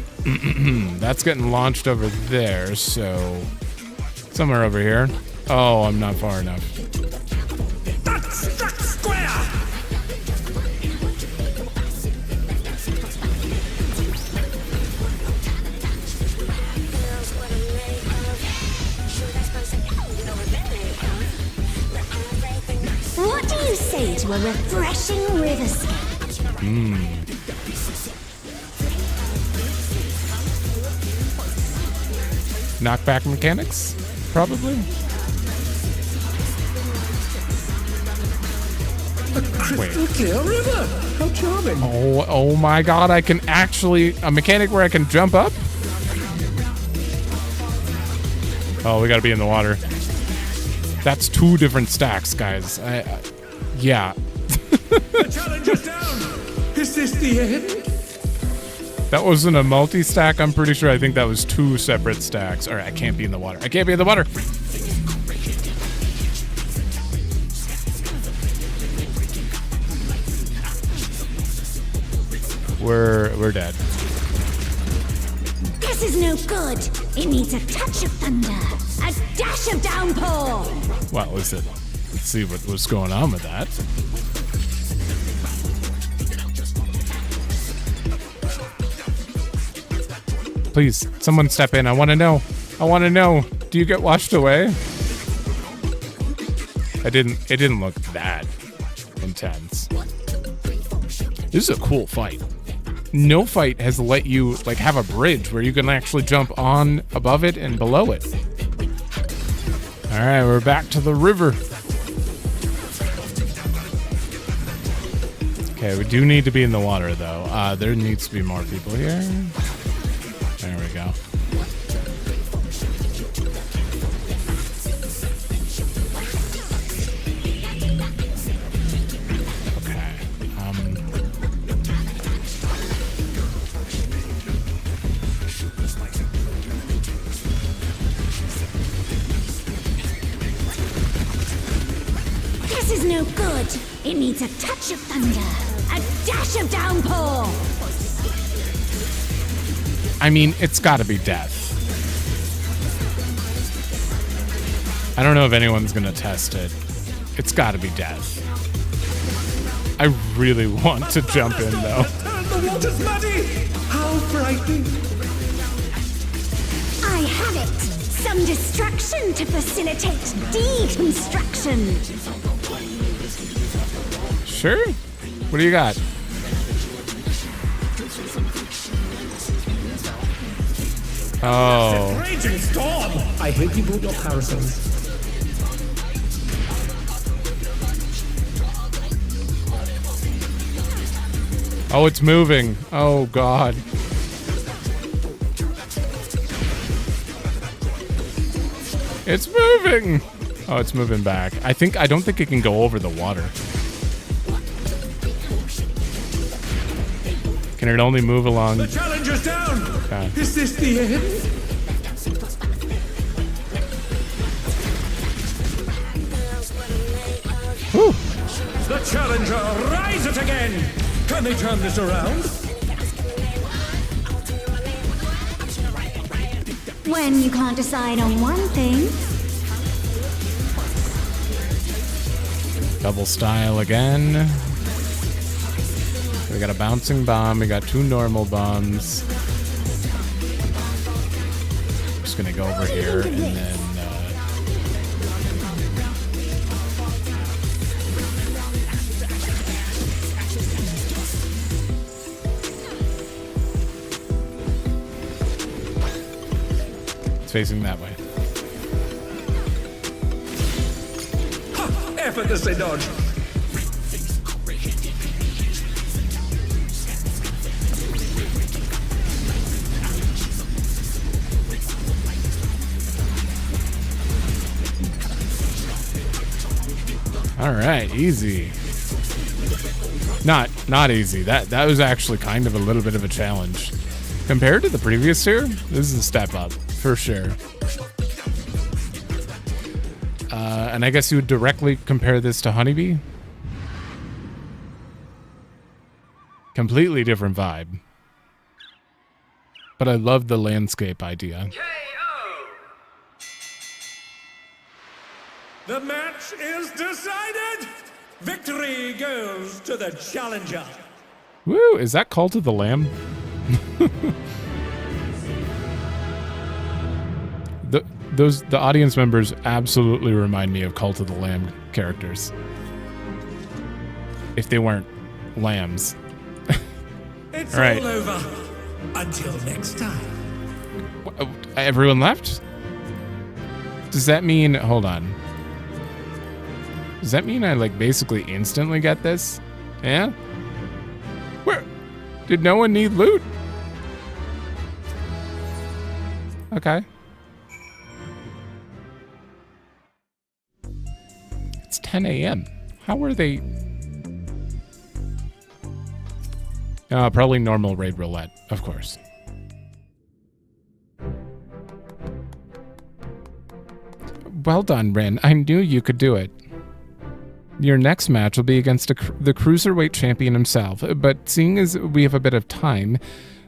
That's getting launched over there, so somewhere over here. Oh, I'm not far enough. That's square! What do you say to a refreshing riverscape? Knockback mechanics? Probably? Crystal clear river. How charming. Oh my god, I can actually... A mechanic where I can jump up? Oh, we gotta be in the water. That's 2 different stacks, guys. Yeah. The challenge is down! Is this the end? That wasn't a multi-stack, I'm pretty sure. I think that was 2 separate stacks. Alright, I can't be in the water. I can't be in the water! We're dead. This is no good. It needs a touch of thunder, a dash of downpour. Well, let's see what's going on with that. Please, someone step in. I want to know. I want to know. Do you get washed away? It didn't look that intense. This is a cool fight. No fight has let you like have a bridge where you can actually jump on above it and below it. All right, we're back to the river. Okay, we do need to be in the water though. There needs to be more people here. There we go. This is no good. It needs a touch of thunder, a dash of downpour. I mean, it's gotta be death. I don't know if anyone's gonna test it. It's gotta be death. I really want to jump in though. The water's muddy. How frightening. I have it. Some destruction to facilitate deconstruction. Sure? What do you got? Oh. Raging storm! I hate you brought your parasols. Oh, it's moving. Oh, God. It's moving. Oh, it's moving back. I don't think it can go over the water. Can it only move along? The challenge is down! Okay. Is this the end? Whew. The challenger rises again! Can they turn this around? When you can't decide on one thing, Double style again. We got a bouncing bomb. We got 2 normal bombs. Just gonna go over here and then. It's facing that way. Ha! Effortlessly dodged! All right, easy. Not easy. That was actually kind of a little bit of a challenge. Compared to the previous tier, this is a step up, for sure. And I guess you would directly compare this to Honeybee. Completely different vibe. But I love the landscape idea. The match is decided! Victory goes to the challenger. Woo, is that Cult of the Lamb? The audience members absolutely remind me of Cult of the Lamb characters. If they weren't lambs. It's all right. all over. Until next time. Everyone left? Does that mean... Hold on. Does that mean I, like, basically instantly get this? Yeah? Where? Did no one need loot? Okay. It's 10 a.m. How were they... probably normal raid roulette, of course. Well done, Rin. I knew you could do it. Your next match will be against the Cruiserweight champion himself, but seeing as we have a bit of time,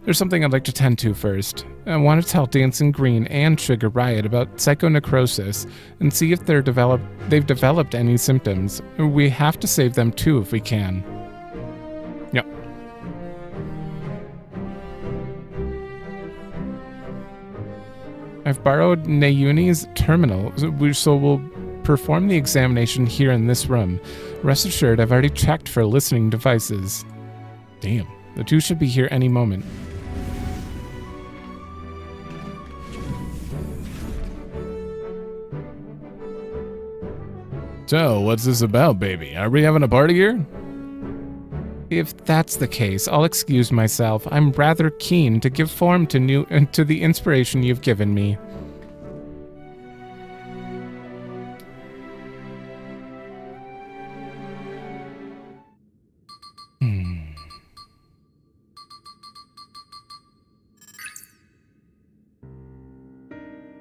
there's something I'd like to tend to first. I want to tell Dancing Green and Sugar Riot about psychonecrosis and see if they've developed any symptoms. We have to save them too if we can. Yep. I've borrowed Nayuni's terminal, so we'll perform the examination here in this room. Rest assured, I've already checked for listening devices. Damn, the two should be here any moment. So, what's this about, baby? Are we having a party here? If that's the case, I'll excuse myself. I'm rather keen to give form to the inspiration you've given me.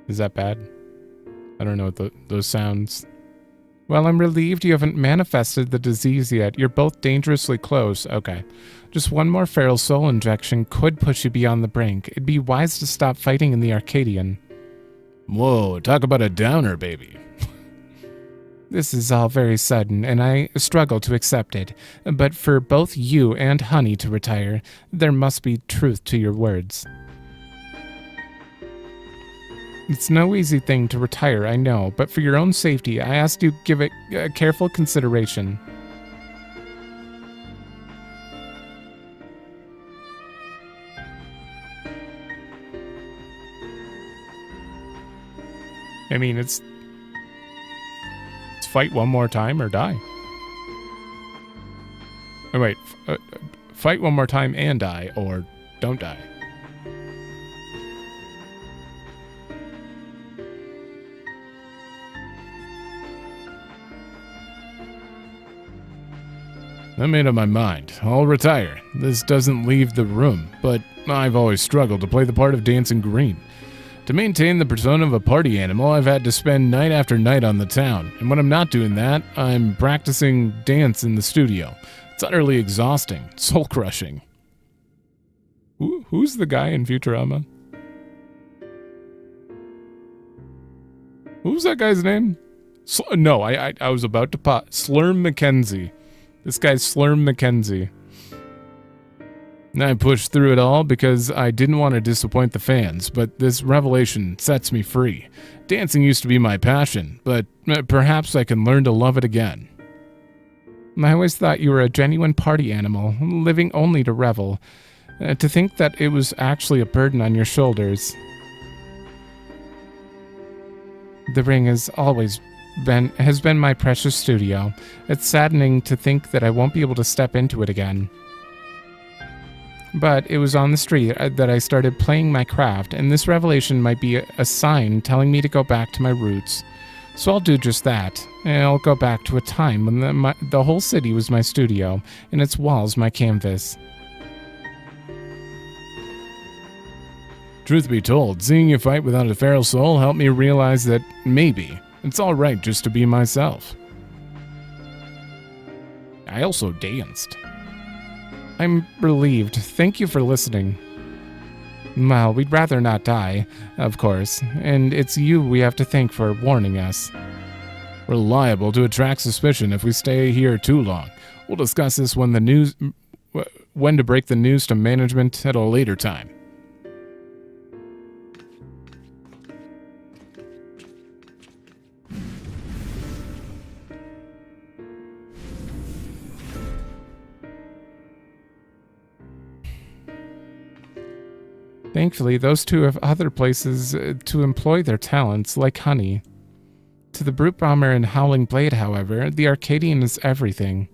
Is that bad? I don't know what those sounds... Well, I'm relieved you haven't manifested the disease yet. You're both dangerously close. Okay. Just one more feral soul injection could push you beyond the brink. It'd be wise to stop fighting in the Arcadion. Whoa, talk about a downer, baby. This is all very sudden, and I struggle to accept it. But for both you and Honey to retire, there must be truth to your words. It's no easy thing to retire, I know, but for your own safety, I ask you give it careful consideration. I mean, it's fight one more time or die. Oh, wait, fight one more time and die, or don't die. I made up my mind. I'll retire. This doesn't leave the room, but I've always struggled to play the part of Dancing Green. To maintain the persona of a party animal, I've had to spend night after night on the town, and when I'm not doing that, I'm practicing dance in the studio. It's utterly exhausting, soul-crushing. Who's the guy in Futurama? What was that guy's name? No, I was about to pop. Slurm McKenzie. This guy's Slurm McKenzie. I pushed through it all because I didn't want to disappoint the fans, but this revelation sets me free. Dancing used to be my passion, but perhaps I can learn to love it again. I always thought you were a genuine party animal, living only to revel. To think that it was actually a burden on your shoulders. The ring has been my precious studio. It's saddening to think that I won't be able to step into it again. But it was on the street that I started playing my craft, and this revelation might be a sign telling me to go back to my roots. So I'll do just that. I'll go back to a time when the whole city was my studio, and its walls my canvas. Truth be told, seeing you fight without a feral soul helped me realize that maybe it's alright just to be myself. I also danced. I'm relieved. Thank you for listening. Well, we'd rather not die, of course, and it's you we have to thank for warning us. We're liable to attract suspicion if we stay here too long. We'll discuss this when to break the news to management at a later time. Thankfully, those two have other places to employ their talents, like honey. To the Brute Bomber and Howling Blade, however, the Arcadion is everything.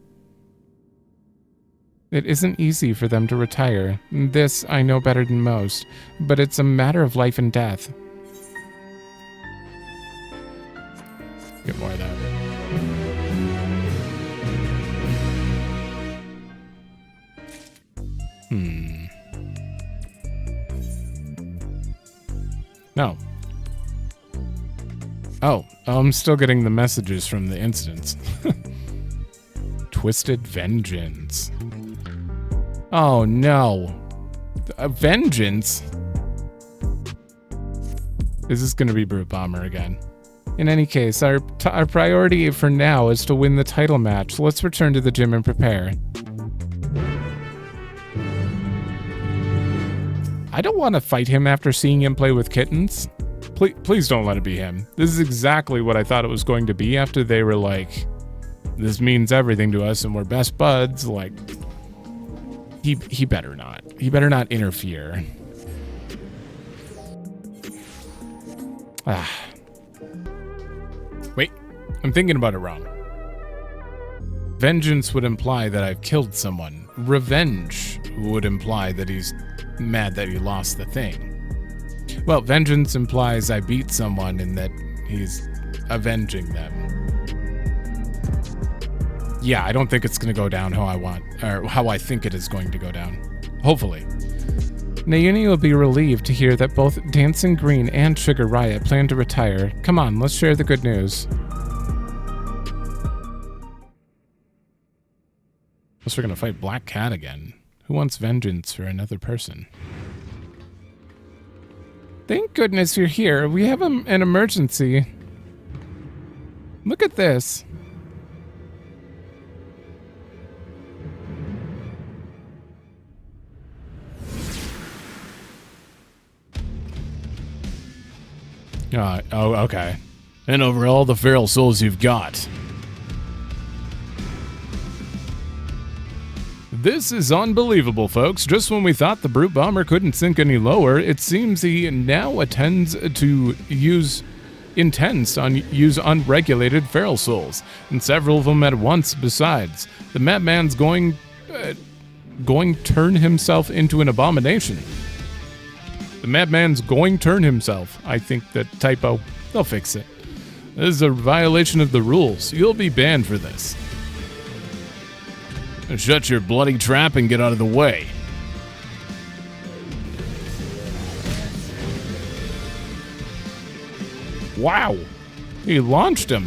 It isn't easy for them to retire. This I know better than most, but it's a matter of life and death. Get more of that. No. Oh, I'm still getting the messages from the incidents. Twisted Vengeance. Oh no. Vengeance? Is this going to be Brute Bomber again? In any case, our priority for now is to win the title match. Let's return to the gym and prepare. I don't want to fight him after seeing him play with kittens. Please don't let it be him. This is exactly what I thought it was going to be after they were like, this means everything to us and we're best buds. Like, he better not. He better not interfere. Wait, I'm thinking about it wrong. Vengeance would imply that I've killed someone. Revenge would imply that he's mad that he lost the thing. Well, vengeance implies I beat someone and that he's avenging them. Yeah, I don't think it's going to go down how I want, or how I think it is going to go down. Hopefully. Naomi will be relieved to hear that both Dancing Green and Sugar Riot plan to retire. Come on, let's share the good news. Guess we're going to fight Black Cat again. Who wants vengeance for another person? Thank goodness you're here. We have an emergency. Look at this. Oh, okay. And over all the feral souls you've got. This is unbelievable, folks. Just when we thought the Brute Bomber couldn't sink any lower, it seems he now intends to use unregulated feral souls, and several of them at once besides. The madman's going turn himself into an abomination. The madman's going turn himself. I think that typo. They'll fix it. This is a violation of the rules. You'll be banned for this. Shut your bloody trap and get out of the way. Wow. He launched him.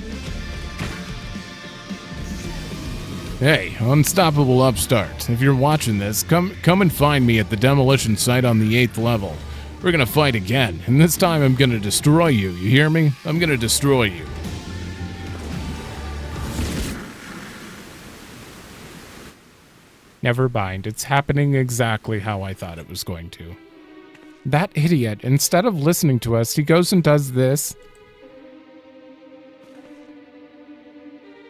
Hey, unstoppable upstart. If you're watching this, come and find me at the demolition site on the 8th level. We're gonna fight again, and this time I'm gonna destroy you. You hear me? I'm gonna destroy you. Never mind, it's happening exactly how I thought it was going to. That idiot, instead of listening to us, he goes and does this.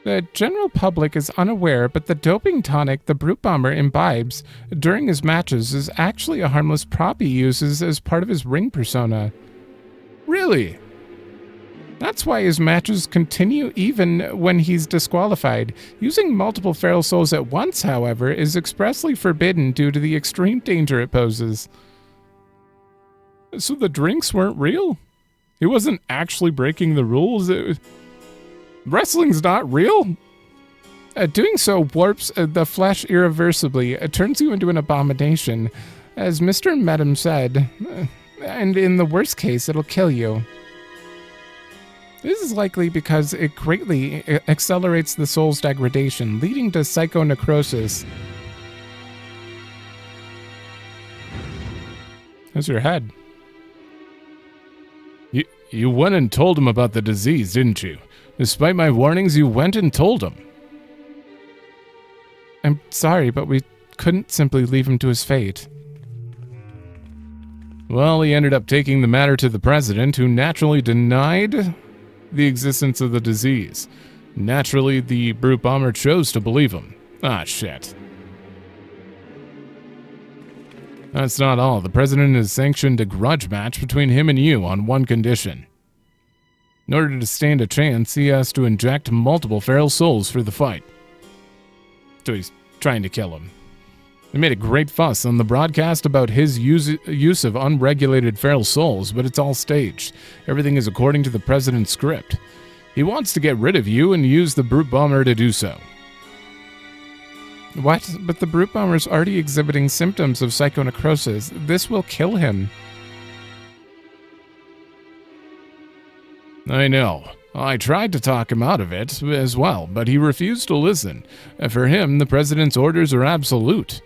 The general public is unaware, but the doping tonic the Brute Bomber imbibes during his matches is actually a harmless prop he uses as part of his ring persona. Really? That's why his matches continue even when he's disqualified. Using multiple feral souls at once, however, is expressly forbidden due to the extreme danger it poses. So the drinks weren't real? He wasn't actually breaking the rules? Wrestling's not real? Doing so warps the flesh irreversibly. It turns you into an abomination. As Mr. Medem said, and in the worst case, it'll kill you. This is likely because it greatly accelerates the soul's degradation, leading to psychonecrosis. How's your head? You went and told him about the disease, didn't you? Despite my warnings, you went and told him. I'm sorry, but we couldn't simply leave him to his fate. Well, he ended up taking the matter to the president, who naturally denied the existence of the disease. Naturally, the brute bomber chose to believe him. Ah, shit. That's not all. The president has sanctioned a grudge match between him and you on one condition. In order to stand a chance, he has to inject multiple feral souls for the fight. So he's trying to kill him. They made a great fuss on the broadcast about his use of unregulated feral souls, but it's all staged. Everything is according to the president's script. He wants to get rid of you and use the brute bomber to do so. What? But the brute bomber's already exhibiting symptoms of psychonecrosis. This will kill him. I know. I tried to talk him out of it as well, but he refused to listen. For him, the president's orders are absolute.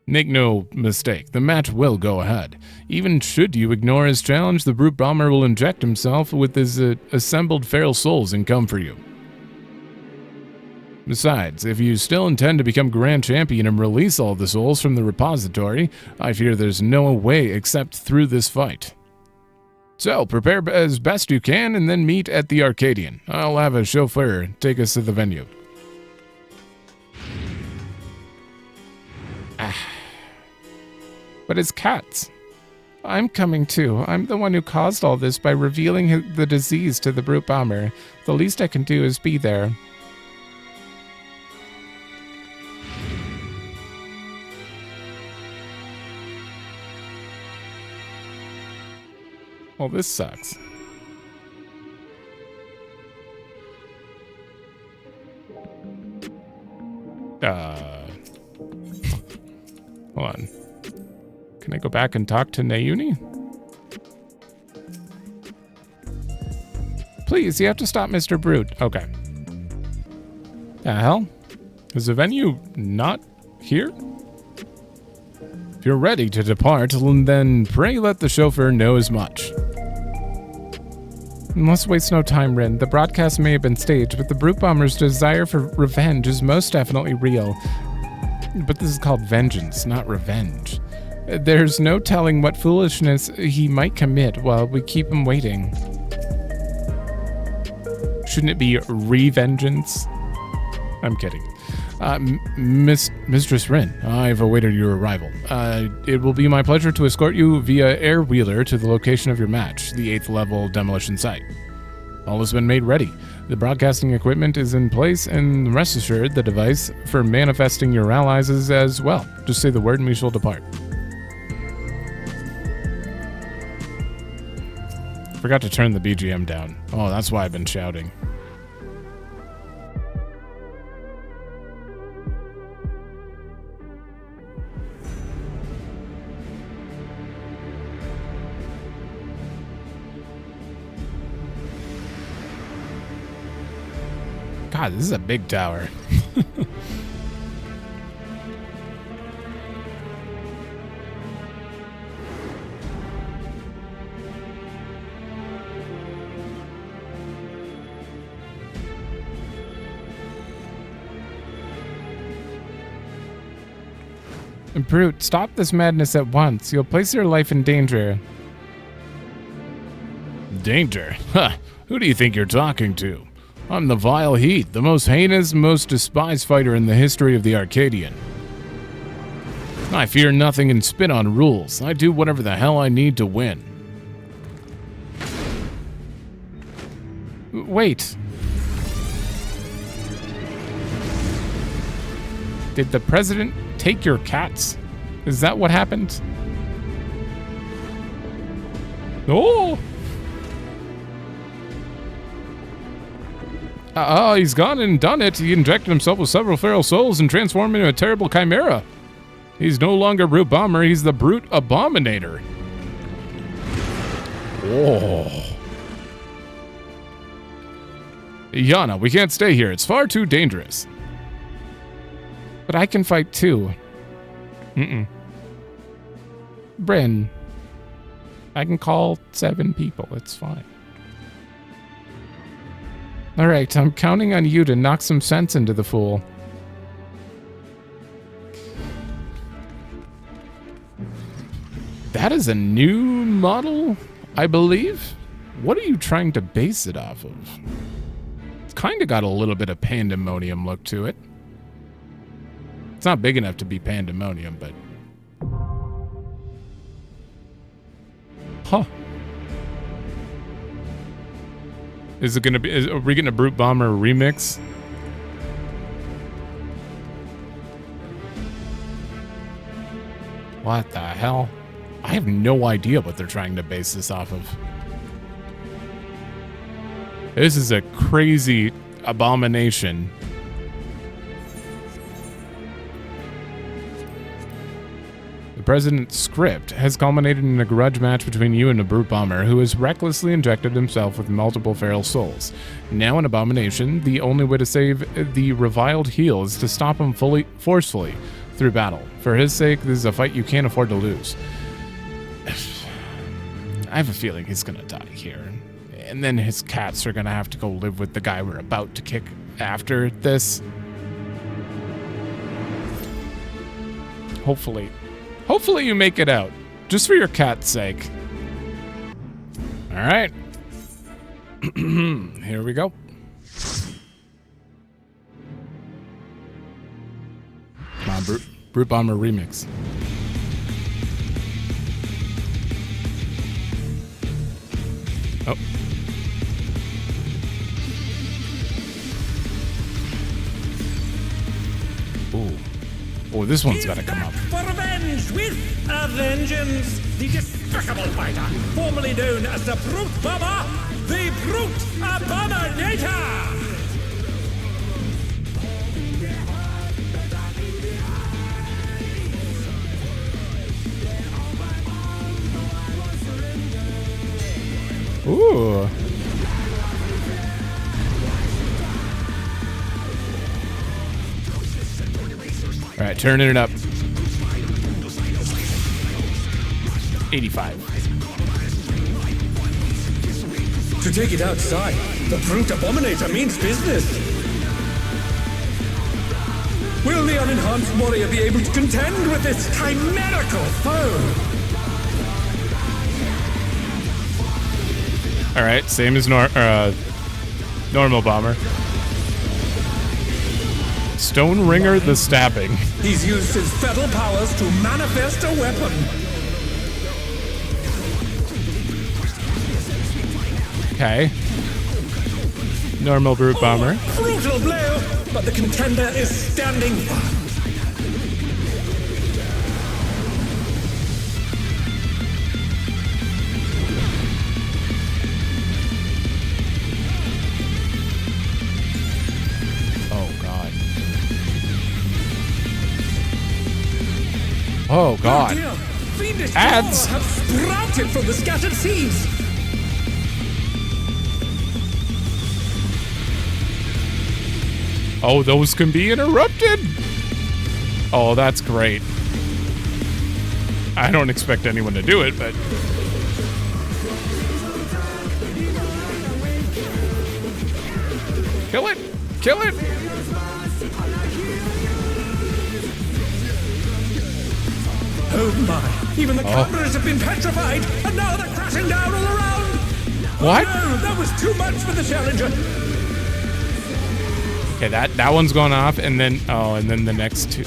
Make no mistake, the match will go ahead. Even should you ignore his challenge, the brute bomber will inject himself with his assembled feral souls and come for you. Besides, if you still intend to become Grand Champion and release all the souls from the repository, I fear there's no way except through this fight. So, prepare as best you can and then meet at the Arcadion. I'll have a chauffeur take us to the venue. But his cats. I'm coming too. I'm the one who caused all this by revealing the disease to the brute bomber. The least I can do is be there. Well, this sucks. Hold on. Can I go back and talk to Nayuni? Please, you have to stop Mr. Brute. Okay. The hell? Is the venue not here? If you're ready to depart, then pray let the chauffeur know as much. Let's waste no time, Rin. The broadcast may have been staged, but the brute bomber's desire for revenge is most definitely real. But this is called vengeance, not revenge. There's no telling what foolishness he might commit while we keep him waiting. Shouldn't it be revengeance? I'm kidding. Mistress Rin, I've awaited your arrival. It will be my pleasure to escort you via air wheeler to the location of your match, the 8th level demolition site. All has been made ready. The broadcasting equipment is in place, and rest assured, the device for manifesting your allies is as well. Just say the word and we shall depart. Forgot to turn the BGM down. Oh, that's why I've been shouting. God, this is a big tower. Brute, stop this madness at once. You'll place your life in danger. Danger? Huh. Who do you think you're talking to? I'm the Vile Heat, the most heinous, most despised fighter in the history of the Arcadion. I fear nothing and spit on rules. I do whatever the hell I need to win. Wait. Did the president take your cats? Is that what happened? Oh! He's gone and done it. He injected himself with several feral souls and transformed into a terrible chimera. He's no longer Brute Bomber, he's the Brute Abominator. Oh. Yana, we can't stay here. It's far too dangerous. But I can fight too. Bryn, I can call 7 people. It's fine. All right, I'm counting on you to knock some sense into the fool. That is a new model, I believe. What are you trying to base it off of? It's kind of got a little bit of pandemonium look to it. It's not big enough to be pandemonium, but... Huh. Is it gonna be... Are we getting a Brute Bomber remix? What the hell? I have no idea what they're trying to base this off of. This is a crazy abomination. The President's script has culminated in a grudge match between you and a Brute Bomber who has recklessly injected himself with multiple feral souls. Now an abomination, the only way to save the reviled heel is to stop him forcefully through battle. For his sake, this is a fight you can't afford to lose. I have a feeling he's gonna die here. And then his cats are gonna have to go live with the guy we're about to kick after this. Hopefully you make it out. Just for your cat's sake. Alright. Here we go. Come on, Brute Bomber remix. Oh. Ooh. Oh, this one's got to come up. For revenge with a vengeance, the despicable fighter, formerly known as the Brute Bomber, the Brute Abominator! Ooh. All right, turning it up. 85. To take it outside, the Brute Abominator means business. Will the unenhanced warrior be able to contend with this chimerical foe? All right, same as normal bomber. Stone Ringer the stabbing. He's used his fetal powers to manifest a weapon. Okay. Normal Brute Bomber. Brutal blow, but the contender is standing firm. Oh God! Fiendish Ads have sprouted from the scattered seeds. Oh, those can be interrupted. Oh, that's great. I don't expect anyone to do it, but kill it! Kill it! Oh my! Even the cameras have been petrified, and now they're crashing down all around! What? Oh no, that was too much for the challenger! Okay, that one's going off, and then the next two.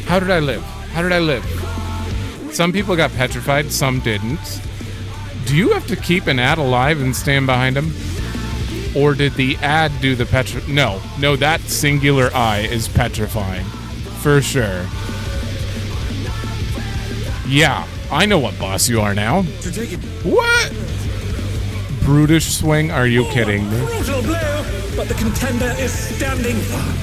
How did I live? How did I live? Some people got petrified, some didn't. Do you have to keep an ad alive and stand behind him? Or did the ad do the No, that singular eye is petrifying. For sure. Yeah, I know what boss you are now. What? Brutish swing? Are you kidding me? Brutal blow, but the contender is standing firm.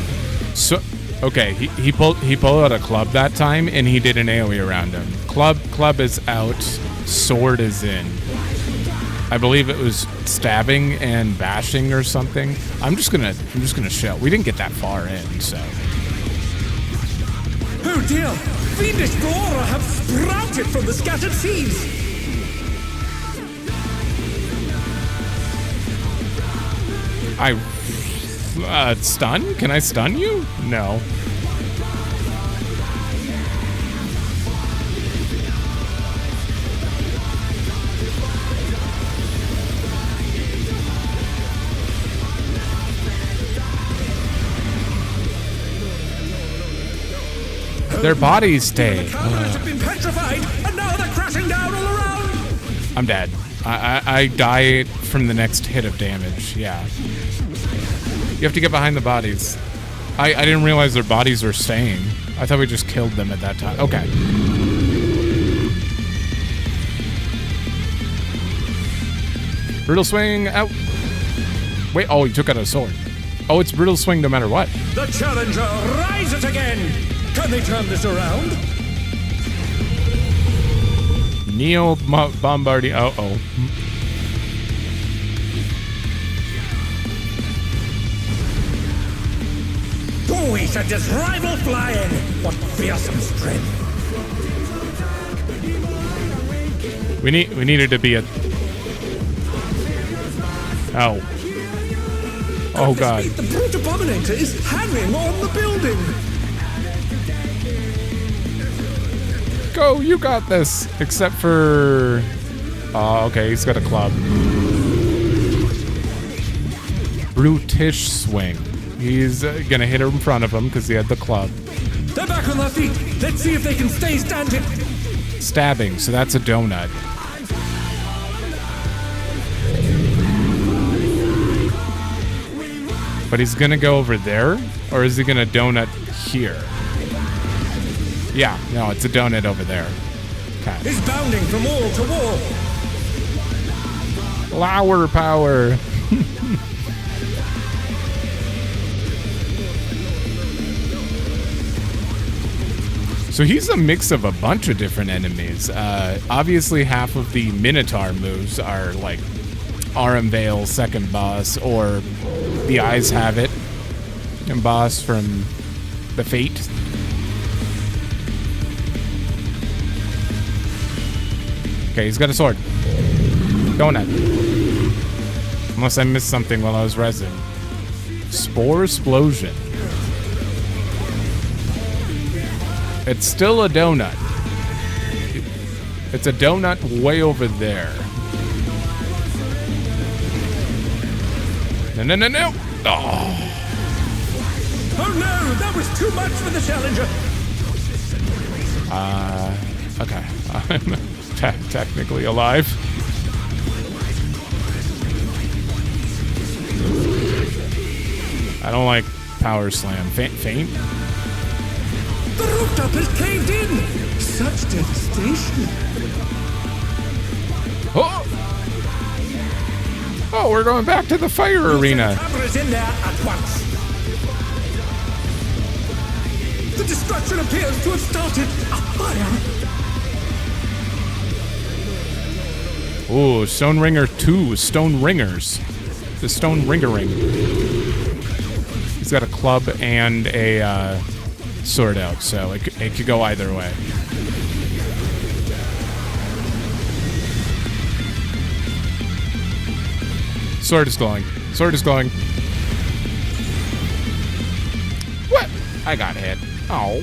So, okay, he pulled out a club that time, and he did an AoE around him. Club is out. Sword is in. I believe it was stabbing and bashing or something. I'm just gonna show. We didn't get that far in, so. Oh dear! Fiendish flora have sprouted from the scattered seeds! Stun? Can I stun you? No. Their bodies stay. The counters have been petrified, and now they're crashing down all around! I'm dead. I die from the next hit of damage. Yeah. You have to get behind the bodies. I didn't realize their bodies were staying. I thought we just killed them at that time. Okay. Brutal swing out. Wait, oh, he took out a sword. Oh, it's brutal swing no matter what. The challenger rises again! Can they turn this around? Neo Bombardier. Uh-oh. Oh, he sent his rival flying! What fearsome strength! We needed to be a. Oh. Oh god. The brute abominator is hanging on the building! Go, you got this. Except for. Oh, okay, he's got a club. Brutish swing. He's gonna hit her in front of him because he had the club. They're back on their feet. Let's see if they can stay standing. Stabbing, so that's a donut. But he's gonna go over there, or is he gonna donut here? Yeah, no, it's a donut over there. Okay. He's bounding from wall to wall. Flower power. So he's a mix of a bunch of different enemies. Obviously, half of the Minotaur moves are like RM Vale, second boss, or the Eyes Have It, and boss from the Fate. Okay, he's got a sword. Donut. Unless I missed something while I was resin. Spore Explosion. It's still a donut. It's a donut way over there. No, no, no, no. Oh. Oh no, that was too much for the challenger. Okay. I'm technically alive. I don't like power slam. Faint? The rooftop is caved in! Such devastation! Oh! Oh, we're going back to the fire arena. Cameras in there at once. The destruction appears to have started a fire. Ooh, Stone Ringer 2. Stone Ringers. The Stone Ringering. He's got a club and a sword out, so it could go either way. Sword is glowing. Sword is glowing. What? I got hit. Oh.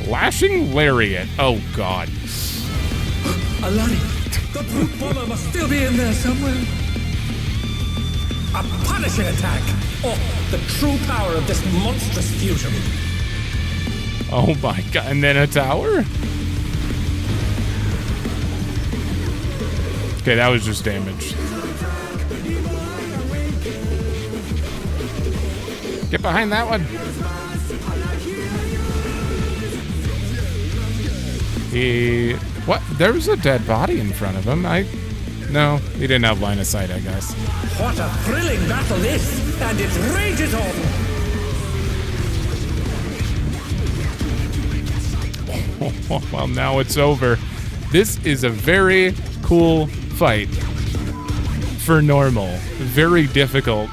Lashing Lariat. Oh, God. Alani, the brute bomber must still be in there somewhere. A punishing attack. Oh, the true power of this monstrous fusion. Oh, my God. And then a tower? Okay, that was just damage. Get behind that one. What? There was a dead body in front of him. No, he didn't have line of sight, I guess. What a thrilling battle this, and it rages on. Well, now it's over. This is a very cool fight for normal. Very difficult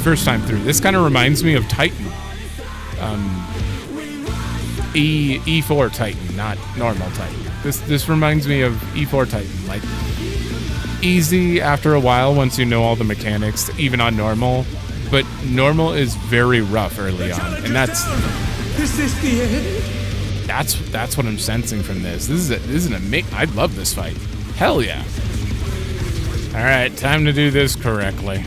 first time through. This kind of reminds me of Titan. E4 Titan, not normal Titan. This reminds me of E4 Titan. Like, easy after a while once you know all the mechanics, even on normal. But normal is very rough early on, and that's... Is this the end? That's what I'm sensing from this. This is an amazing... I love this fight. Hell yeah. Alright, time to do this correctly.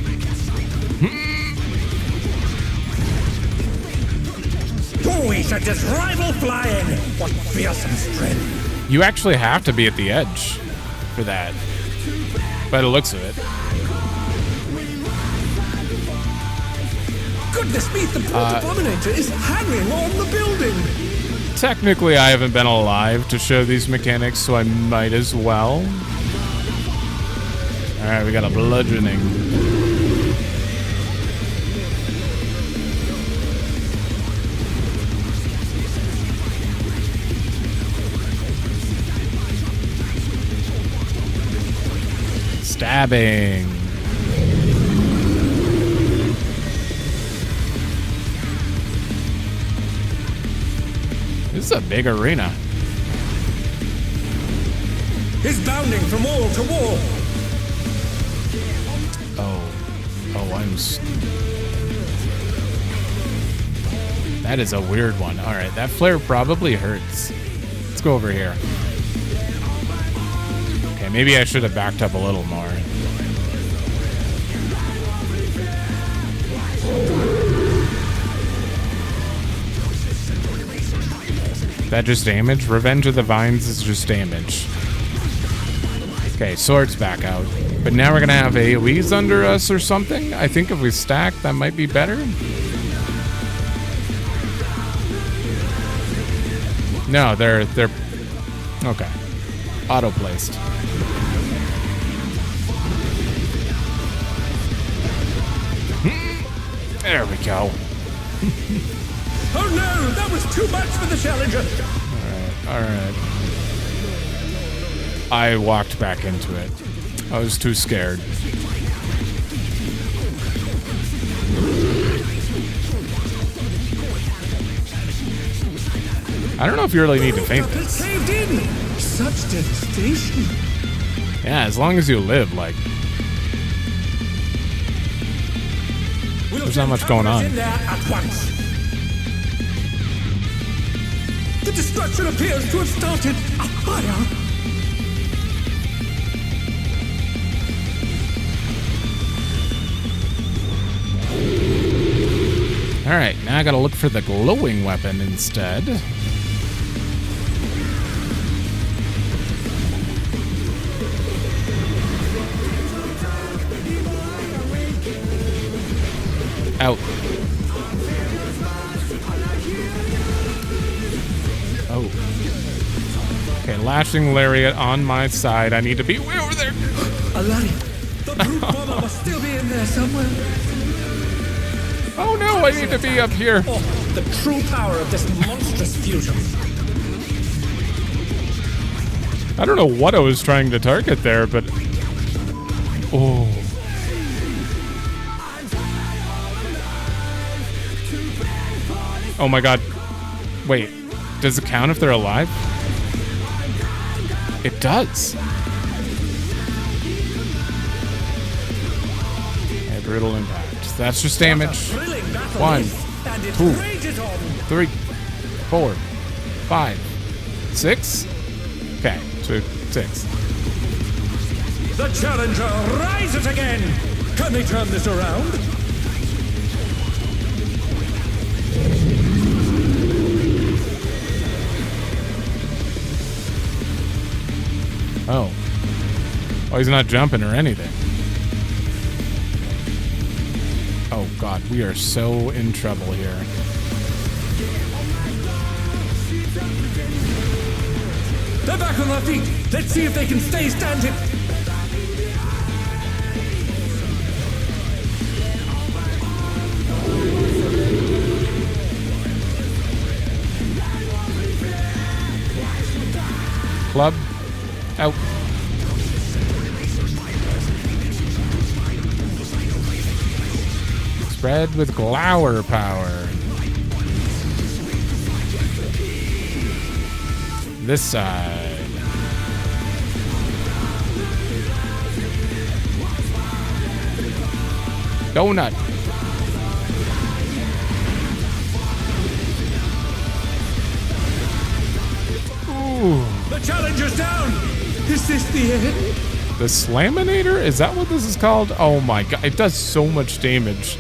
We should just rival flying. What fearsome strength. You actually have to be at the edge for that. By the looks of it. Goodness me, the Port Abominator is hanging on the building. Technically, I haven't been alive to show these mechanics, so I might as well. Alright, we got a bludgeoning. Stabbing. This is a big arena. He's bounding from wall to wall. That is a weird one. All right, that flare probably hurts. Let's go over here. Okay, maybe I should have backed up a little more. That just damage? Revenge of the Vines is just damage. Okay, sword's back out. But now we're gonna have AoEs under us or something? I think if we stack, that might be better. No, they're okay. Auto-placed. There we go. Oh no, that was too much for the challenger. Alright. I walked back into it. I was too scared. I don't know if you really need to feint this. Caved in. Such devastation. Yeah, as long as you live, like... There's not much going on. In there at once. The destruction appears to have started a fire. Alright, now I gotta look for the glowing weapon instead. Out. Oh. Okay, lashing lariat on my side. I need to be way over there. A lariat. The brute bomber must still be in there somewhere. Oh no, I need to be up here. Oh, the true power of this monstrous fusion. I don't know what I was trying to target there, but... Oh. Oh my god. Wait, does it count if they're alive? It does. Okay, brutal impact. That's just damage. 1, 2, 3, 4, 5, 6. Okay, so 6. The challenger rises again. Can they turn this around? Oh. Oh, he's not jumping or anything. Oh god, we are so in trouble here. They're back on their feet. Let's see if they can stay standing. Club. Out. Shred with glower power. This side. Donut. Ooh. The challenger's down. Is this the end? The Slaminator? Is that what this is called? Oh my god. It does so much damage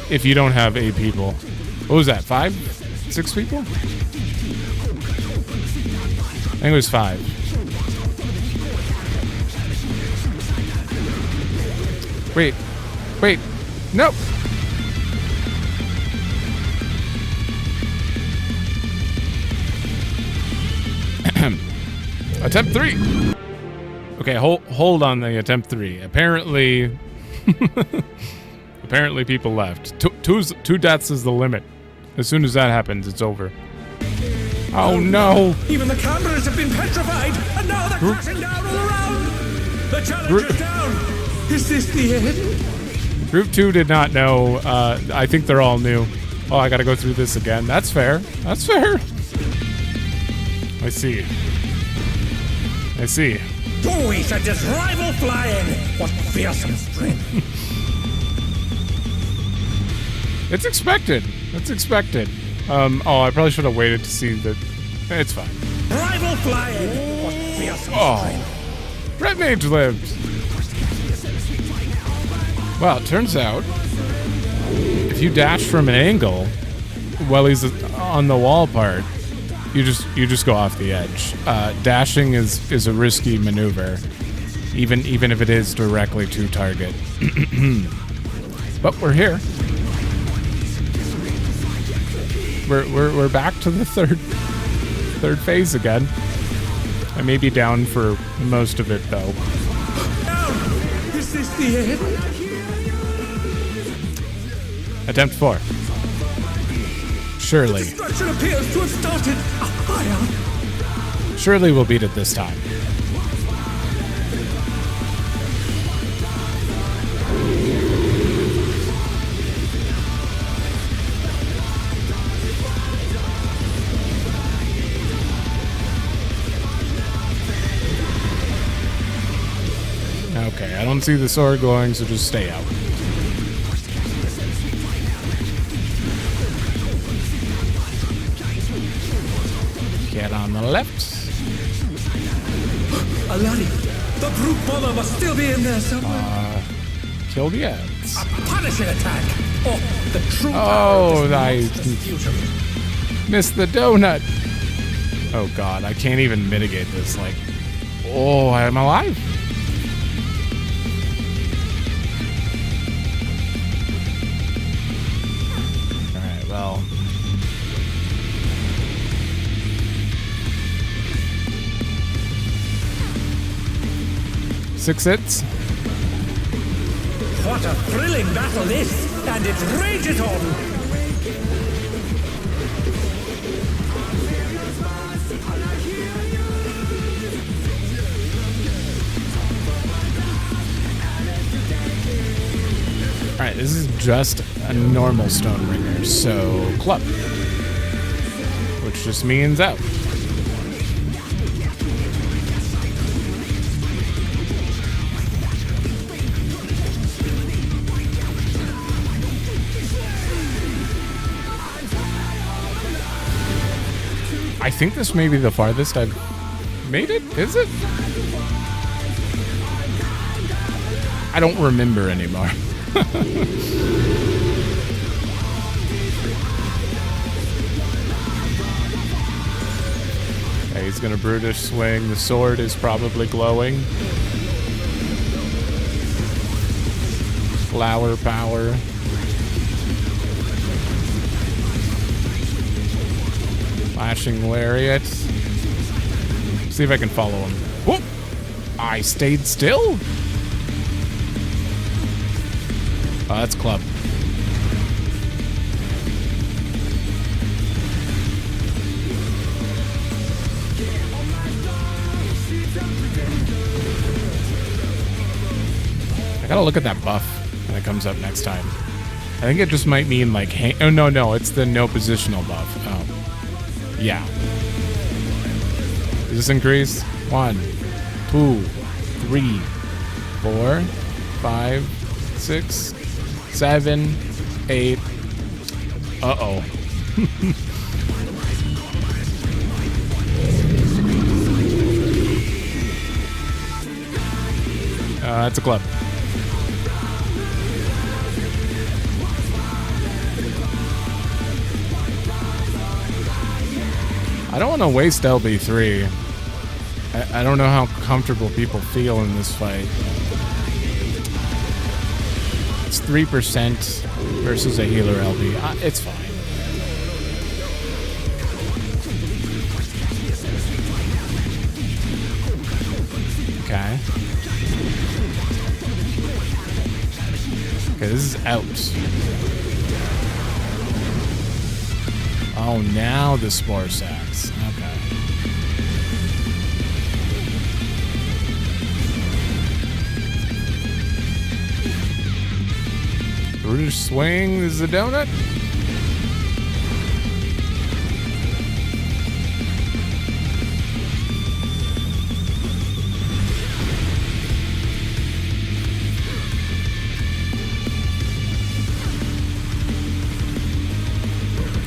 if you don't have 8 people. What was that? 5? 6 people? I think it was 5. Wait. Wait. Nope. Attempt 3. Okay, hold on the attempt 3. Apparently, apparently people left. Two deaths is the limit. As soon as that happens, it's over. Oh no! Even the cameras have been petrified, and now they're crashing down all around. The challenger's down. Is this the end? Group 2 did not know. I think they're all new. Oh, I gotta go through this again. That's fair. That's fair. I see. I see. Boys are just rival flying. What fearsome strength. It's expected. It's expected. Oh, I probably should have waited to see the... It's fine. Rival flying. What fearsome strength. Red Mage lived. Well, it turns out, if you dash from an angle while he's on the wall part, you just go off the edge. Dashing is a risky maneuver, even if it is directly to target. But we're here. We're back to the third phase again. I may be down for most of it though. Is this the end? Attempt 4. Surely. Destruction appears to have started. Surely we'll beat it this time. Okay, I don't see the sword glowing, so just stay out. Get on the left. Alani, the brute bomber must still be in there somewhere. Kill the ants. A punishing attack. Oh, the true Oh, power I of this monstrous fusion. missed the donut. Oh god, I can't even mitigate this. Like, oh, I'm alive. All right, well. Six hits. What a thrilling battle this, and it rages on. Alright, this is just a normal stone ringer, so club. Which just means out. I think this may be the farthest I've made it. Is it? I don't remember anymore. Okay, he's gonna brutish swing. The sword is probably glowing. Flower power. Flashing lariat. See if I can follow him. Whoop! I stayed still? Oh, that's club. I gotta look at that buff when it comes up next time. I think it just might mean like, oh no, it's the no positional buff. Oh, yeah. Does this increase? 1, 2, 3, 4, 5, 6, 7, 8. Uh-oh. That's a club. I don't want to waste LB3. I don't know how comfortable people feel in this fight. It's 3% versus a healer LB. It's fine. Okay. Okay, this is out. Oh, now the spore sacks. Okay. British swing is a donut.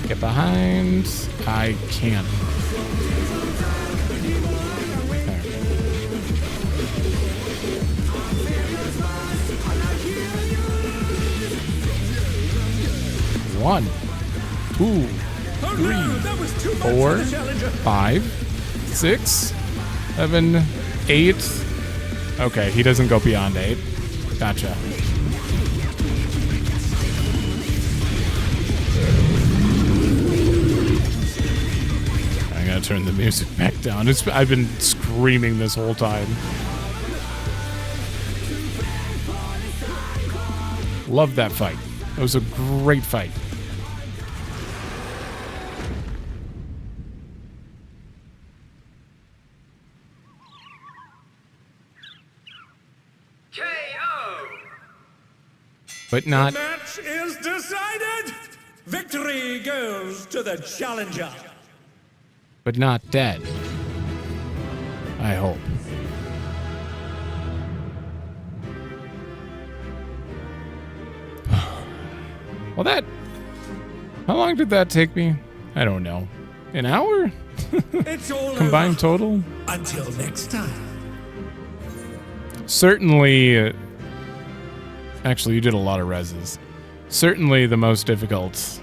Get behind. I can't. There. 1, 2, 3, 4, 5, 6, 7, 8. Okay, he doesn't go beyond 8. Gotcha. I gotta turn the music back down. I've been screaming this whole time. Love that fight. It was a great fight. KO! But not... The match is decided! Victory goes to the challenger! But not dead. I hope. Well, that... How long did that take me? I don't know. An hour? It's all Combined over. total? Until next time. Certainly... actually, you did a lot of reses. Certainly the most difficult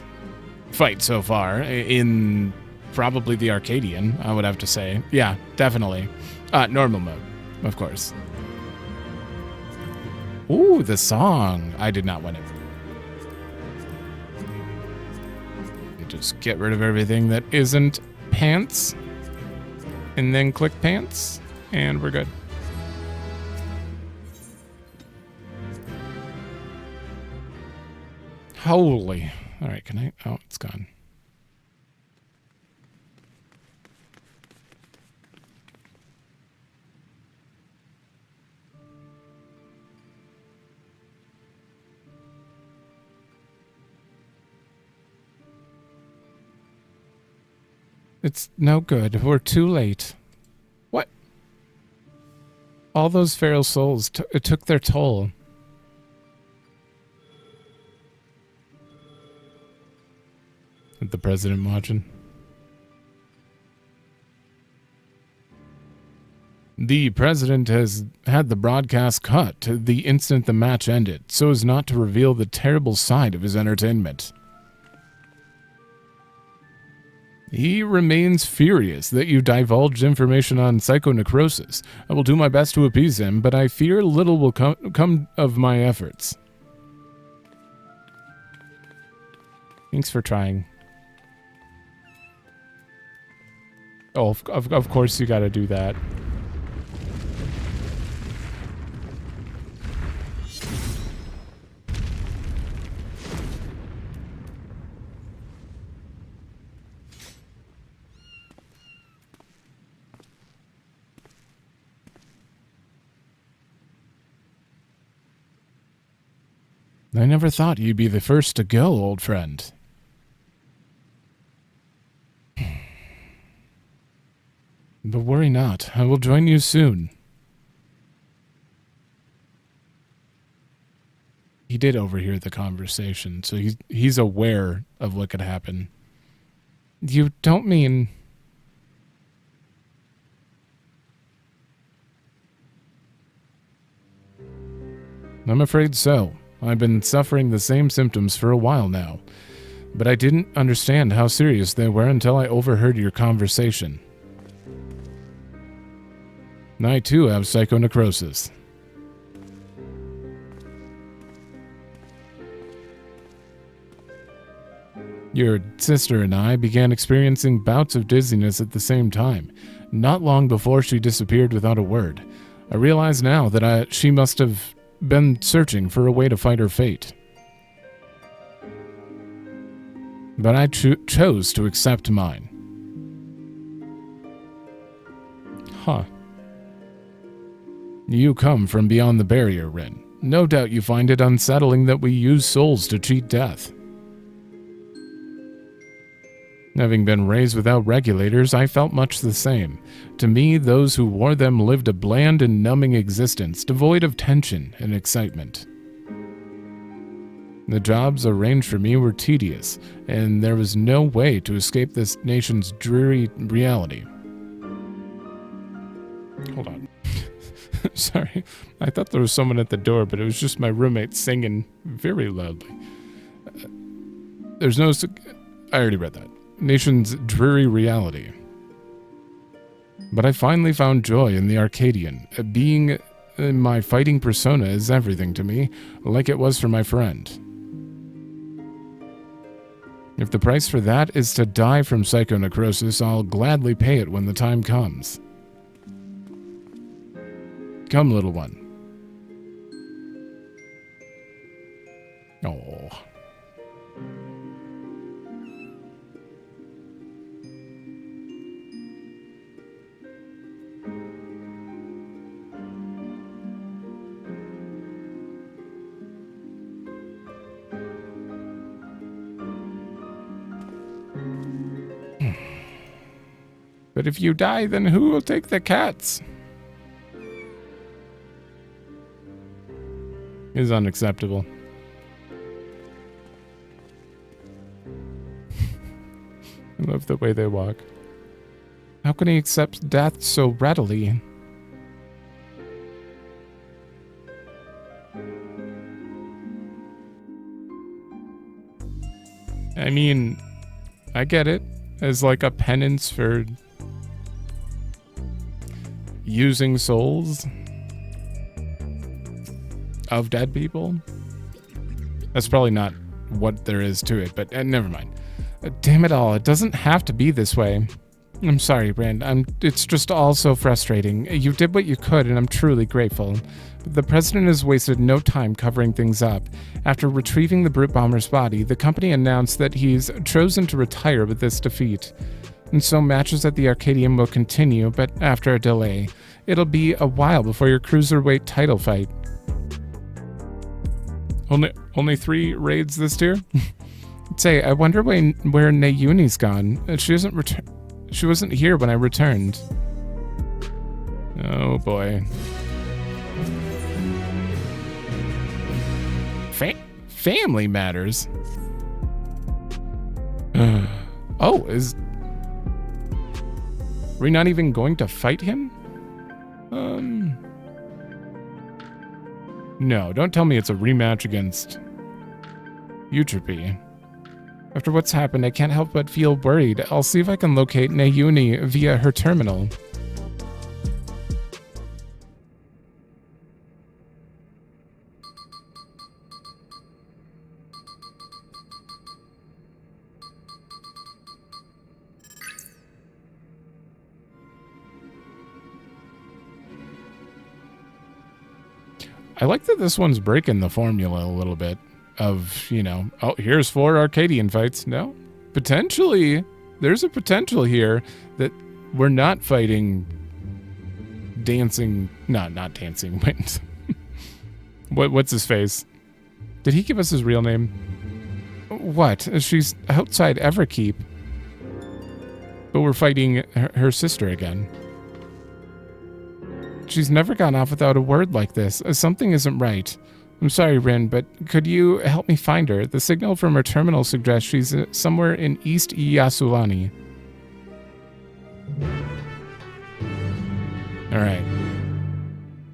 fight so far in probably the Arcadion, I would have to say. Yeah, definitely. Normal mode, of course. Ooh, the song. I did not win it. Just get rid of everything that isn't pants. And then click pants. And we're good. Holy. All right, can I? Oh, it's gone. It's no good. We're too late. What? All those feral souls, it took their toll. Is the president watching? The president has had the broadcast cut the instant the match ended, so as not to reveal the terrible side of his entertainment. He remains furious that you divulged information on psychonecrosis. I will do my best to appease him, but I fear little will come of my efforts. Thanks for trying. Oh, of course you gotta do that. I never thought you'd be the first to go, old friend. But worry not, I will join you soon. He did overhear the conversation, so he's aware of what could happen. You don't mean... I'm afraid so. I've been suffering the same symptoms for a while now, but I didn't understand how serious they were until I overheard your conversation. I too have psychonecrosis. Your sister and I began experiencing bouts of dizziness at the same time, not long before she disappeared without a word. I realize now that she must have been searching for a way to fight her fate. But I chose to accept mine. Huh. You come from beyond the barrier, Rin. No doubt you find it unsettling that we use souls to cheat death. Having been raised without regulators, I felt much the same. To me, those who wore them lived a bland and numbing existence, devoid of tension and excitement. The jobs arranged for me were tedious, and there was no way to escape this nation's dreary reality. Hold on. Sorry, I thought there was someone at the door, but it was just my roommate singing very loudly. There's no... I already read that. Nation's dreary reality. But I finally found joy in the Arcadion. Being my fighting persona is everything to me, like it was for my friend. If the price for that is to die from psychonecrosis, I'll gladly pay it when the time comes. Come, little one. Oh. But if you die, then who will take the cats? Is unacceptable. I love the way they walk. How can he accept death so readily? I mean, I get it. As like a penance for using souls of dead people. That's probably not what there is to it, but never mind. Damn it all, it doesn't have to be this way. I'm sorry, Brand. It's just all so frustrating. You did what you could, and I'm truly grateful. But the President has wasted no time covering things up. After retrieving the Brute Bomber's body, the company announced that he's chosen to retire with this defeat. And so matches at the Arcadion will continue, but after a delay. It'll be a while before your Cruiserweight title fight. Only 3 raids this tier? Say, I wonder where Nayuni's gone. She wasn't here when I returned. Oh boy. Family matters. Oh, is we not even going to fight him? No, don't tell me it's a rematch against Eutrope. After what's happened, I can't help but feel worried. I'll see if I can locate Nayuni via her terminal. I like that this one's breaking the formula a little bit of, you know, oh, here's 4 Arcadion fights. No, potentially, there's a potential here that we're not fighting dancing, not dancing, wait. What's his face? Did he give us his real name? What? She's outside Everkeep. But we're fighting her sister again. She's never gone off without a word like this. Something isn't right. I'm sorry, Rin, but could you help me find her? The signal from her terminal suggests she's somewhere in East Yasulani. Alright.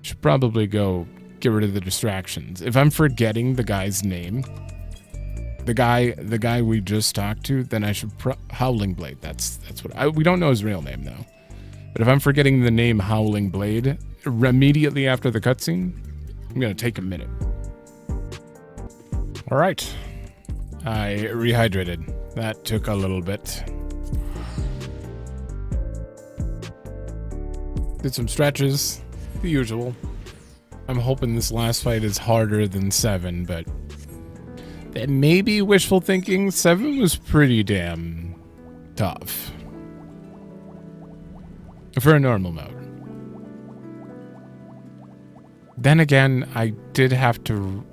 Should probably go get rid of the distractions. If I'm forgetting the guy's name, the guy we just talked to, then I should Howling Blade. That's what we don't know his real name though. But if I'm forgetting the name Howling Blade immediately after the cutscene, I'm gonna take a minute. All right, I rehydrated. That took a little bit. Did some stretches, the usual. I'm hoping this last fight is harder than 7, but that may be wishful thinking. 7 was pretty damn tough for a normal mode. Then again, I did have to...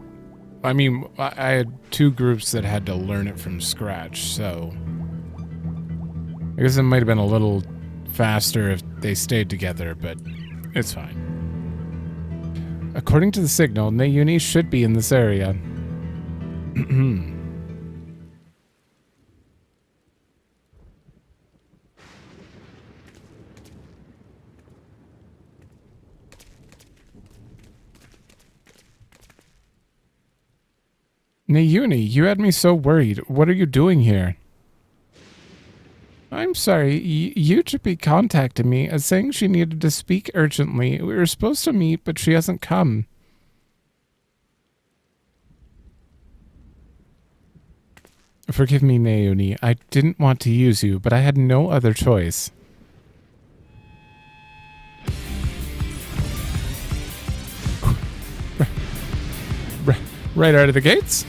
I mean, I had 2 groups that had to learn it from scratch, so... I guess it might have been a little faster if they stayed together, but it's fine. According to the signal, Nayuni should be in this area. Nayuni, you had me so worried. What are you doing here? I'm sorry, Yuchipi contacted me saying she needed to speak urgently. We were supposed to meet, but she hasn't come. Forgive me, Nayuni. I didn't want to use you, but I had no other choice. Right out of the gates?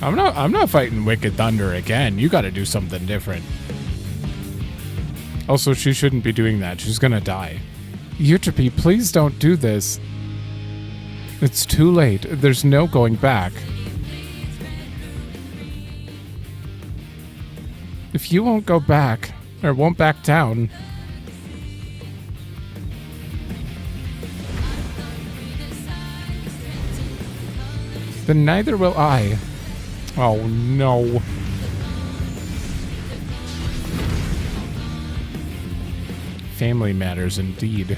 I'm not fighting Wicked Thunder again. You gotta do something different. Also, she shouldn't be doing that. She's gonna die. Eutrope, please don't do this. It's too late. There's no going back. If you won't go back, or won't back down... then neither will I. Oh no. Family matters indeed.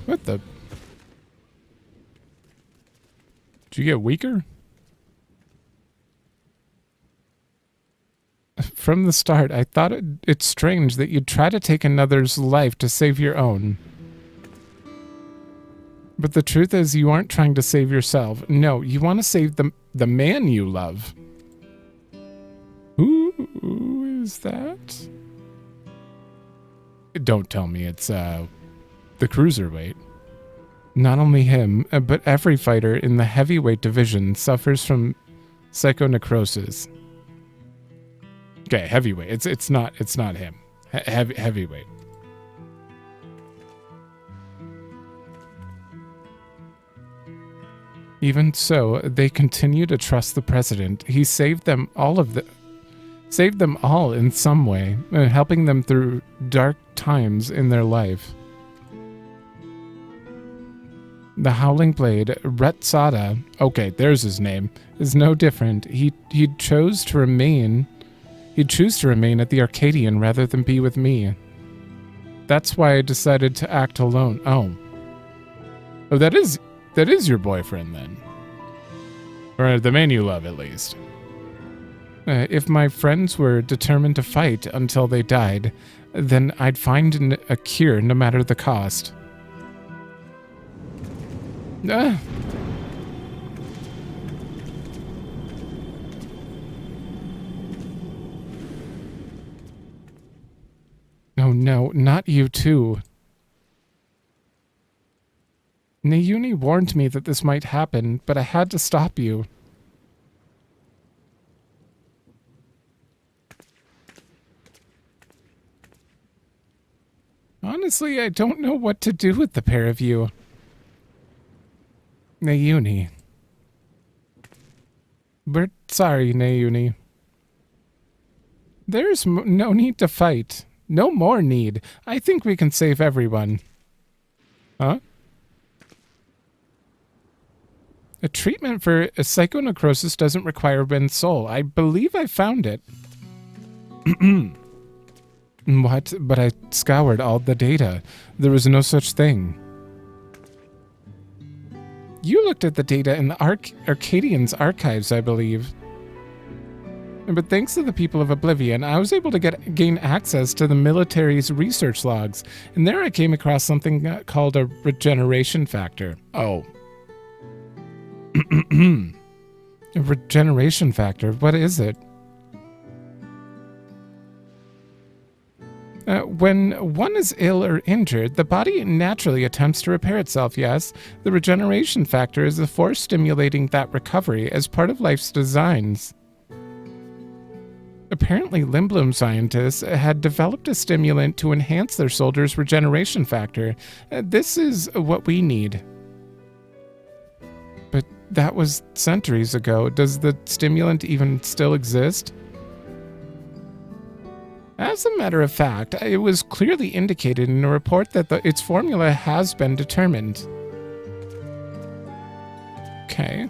What the? Did you get weaker? From the start, I thought it's strange that you'd try to take another's life to save your own. But the truth is, you aren't trying to save yourself. No, you want to save the man you love. Who is that? Don't tell me it's, the Cruiserweight. Not only him, but every fighter in the heavyweight division suffers from psychonecrosis. Okay, heavyweight. It's not him. Heavyweight. Even so, they continue to trust the president. He saved them all in some way, helping them through dark times in their life. The Howling Blade, Retsada, okay, there's his name, is no different. He'd choose to remain at the Arcadion rather than be with me. That's why I decided to act alone. Oh, that is your boyfriend then. Or the man you love, at least. If my friends were determined to fight until they died, then I'd find a cure no matter the cost. no, not you too. Nayuni warned me that this might happen, but I had to stop you. Honestly, I don't know what to do with the pair of you. Nayuni. We're sorry, Nayuni. There's no need to fight. No more need. I think we can save everyone. Huh? A treatment for a psychonecrosis doesn't require one's soul. I believe I found it. What? But I scoured all the data. There was no such thing. You looked at the data in the Arcadian's archives, I believe. But thanks to the people of Oblivion, I was able to gain access to the military's research logs. And there I came across something called a regeneration factor. Oh. A regeneration factor? What is it? When one is ill or injured, the body naturally attempts to repair itself, yes. The regeneration factor is the force stimulating that recovery as part of life's designs. Apparently, Limblom scientists had developed a stimulant to enhance their soldiers' regeneration factor. This is what we need. But that was centuries ago. Does the stimulant even still exist? As a matter of fact, it was clearly indicated in a report that its formula has been determined. Okay.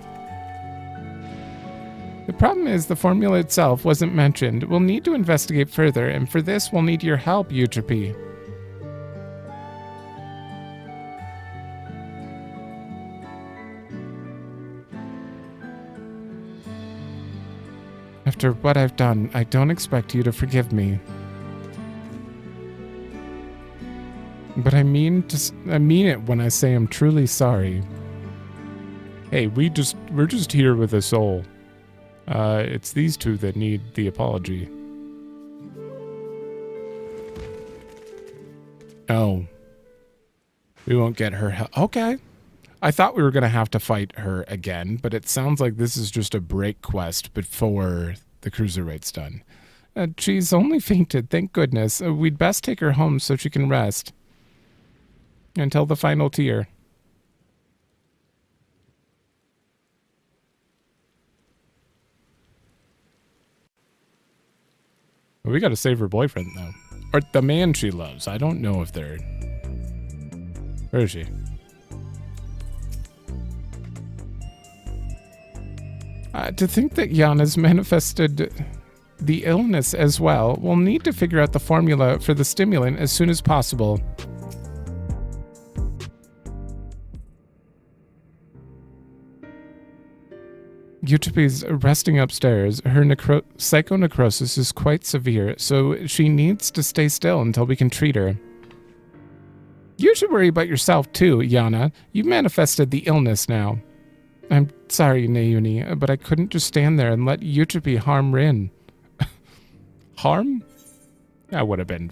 The problem is the formula itself wasn't mentioned. We'll need to investigate further, and for this we'll need your help, Eutrope. After what I've done, I don't expect you to forgive me. But I mean it when I say I'm truly sorry. Hey, we're just here with a soul. It's these two that need the apology. Oh. We won't get her help. Okay. I thought we were going to have to fight her again, but it sounds like this is just a break quest before the Cruiserweight's done. She's only fainted, thank goodness. We'd best take her home so she can rest. Until the final tier. Well, we gotta save her boyfriend, though. Or the man she loves. I don't know if they're... Where is she? To think that Yana's manifested the illness as well, we'll need to figure out the formula for the stimulant as soon as possible. Eutrope's resting upstairs. Her psychonecrosis is quite severe, so she needs to stay still until we can treat her. You should worry about yourself too, Yana. You've manifested the illness now. I'm sorry, Nayuni, but I couldn't just stand there and let Eutrope harm Rin. Harm? That would have been...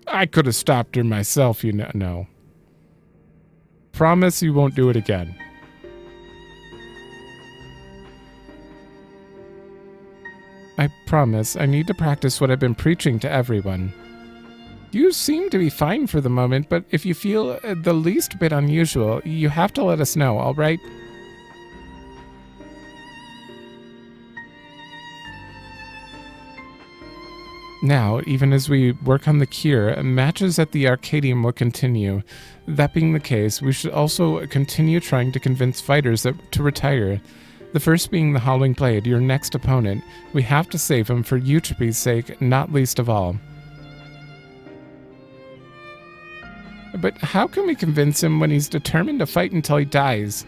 I could have stopped her myself, you know. No. Promise you won't do it again. I promise. I need to practice what I've been preaching to everyone. You seem to be fine for the moment, but if you feel the least bit unusual, you have to let us know, all right? Now, even as we work on the cure, matches at the Arcadium will continue. That being the case, we should also continue trying to convince fighters to retire. The first being the Howling Blade, your next opponent. We have to save him for Eutrope's sake, not least of all. But how can we convince him when he's determined to fight until he dies?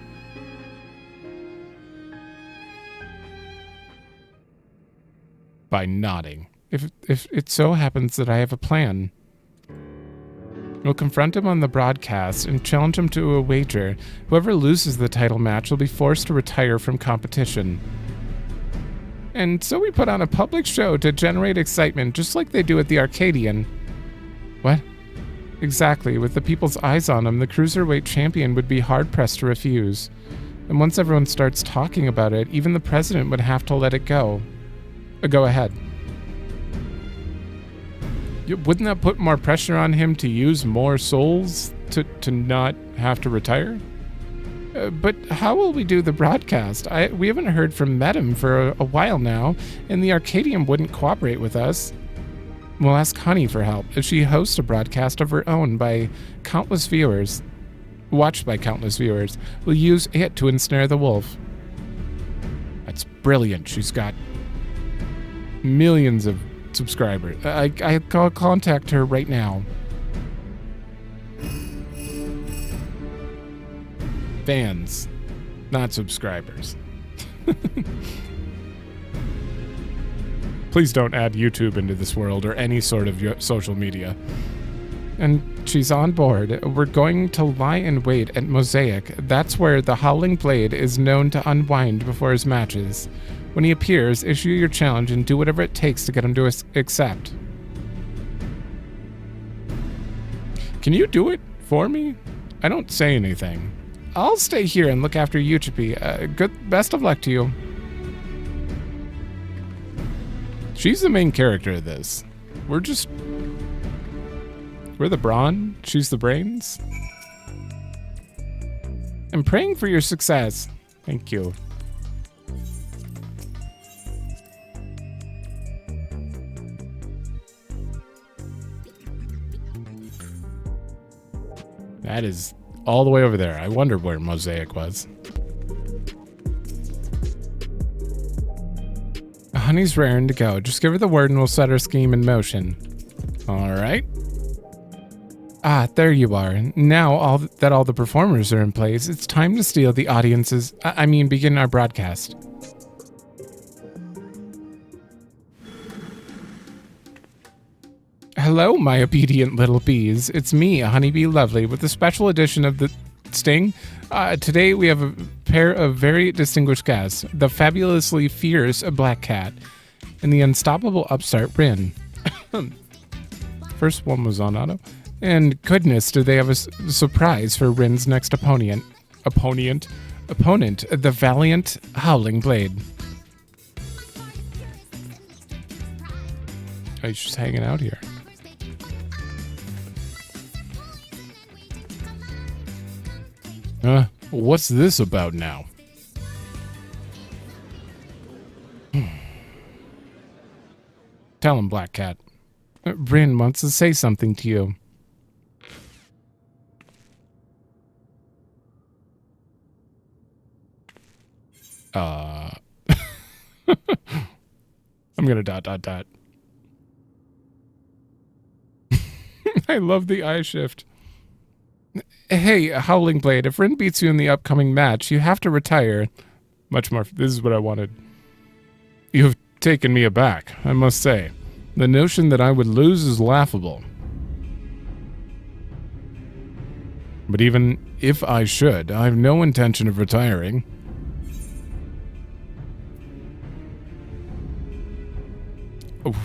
By nodding. If it so happens that I have a plan. We'll confront him on the broadcast and challenge him to a wager. Whoever loses the title match will be forced to retire from competition. And so we put on a public show to generate excitement, just like they do at the Arcadion. What? Exactly. With the people's eyes on him, the Cruiserweight champion would be hard-pressed to refuse. And once everyone starts talking about it, even the president would have to let it go. Go ahead. Wouldn't that put more pressure on him to use more souls to not have to retire? But how will we do the broadcast? We haven't heard from Madam for a while now, and the Arcadion wouldn't cooperate with us. We'll ask Honey for help, as she hosts a broadcast of her own by countless viewers. Watched by countless viewers. We'll use it to ensnare the wolf. That's brilliant. She's got millions of subscribers. I'll contact her right now. Fans, not subscribers. Please don't add YouTube into this world or any sort of social media. And she's on board. We're going to lie in wait at Mosaic. That's where the Howling Blade is known to unwind before his matches. When he appears, issue your challenge and do whatever it takes to get him to accept. Can you do it for me? I don't say anything. I'll stay here and look after Yuchipi. Best of luck to you. She's the main character of this. We're the brawn. She's the brains. I'm praying for your success. Thank you. That is all the way over there. I wonder where Mosaic was. Honey's raring to go. Just give her the word and we'll set our scheme in motion. All right. Ah, there you are. Now all the performers are in place, it's time to steal the audience's... begin our broadcast. Hello, my obedient little bees. It's me, Honeybee Lovely, with a special edition of the Sting. Today we have a pair of very distinguished guests, the fabulously fierce Black Cat and the unstoppable upstart Rin. First one was on auto. And goodness, do they have a surprise for Rin's next opponent, the valiant Howling Blade. Oh, he's just hanging out here. What's this about now? Tell him, Black Cat. Rin wants to say something to you. I'm gonna ... I love the eye shift. Hey, Howling Blade, if Rin beats you in the upcoming match, you have to retire. Much more. This is what I wanted. You've taken me aback, I must say. The notion that I would lose is laughable. But even if I should, I have no intention of retiring. Oof.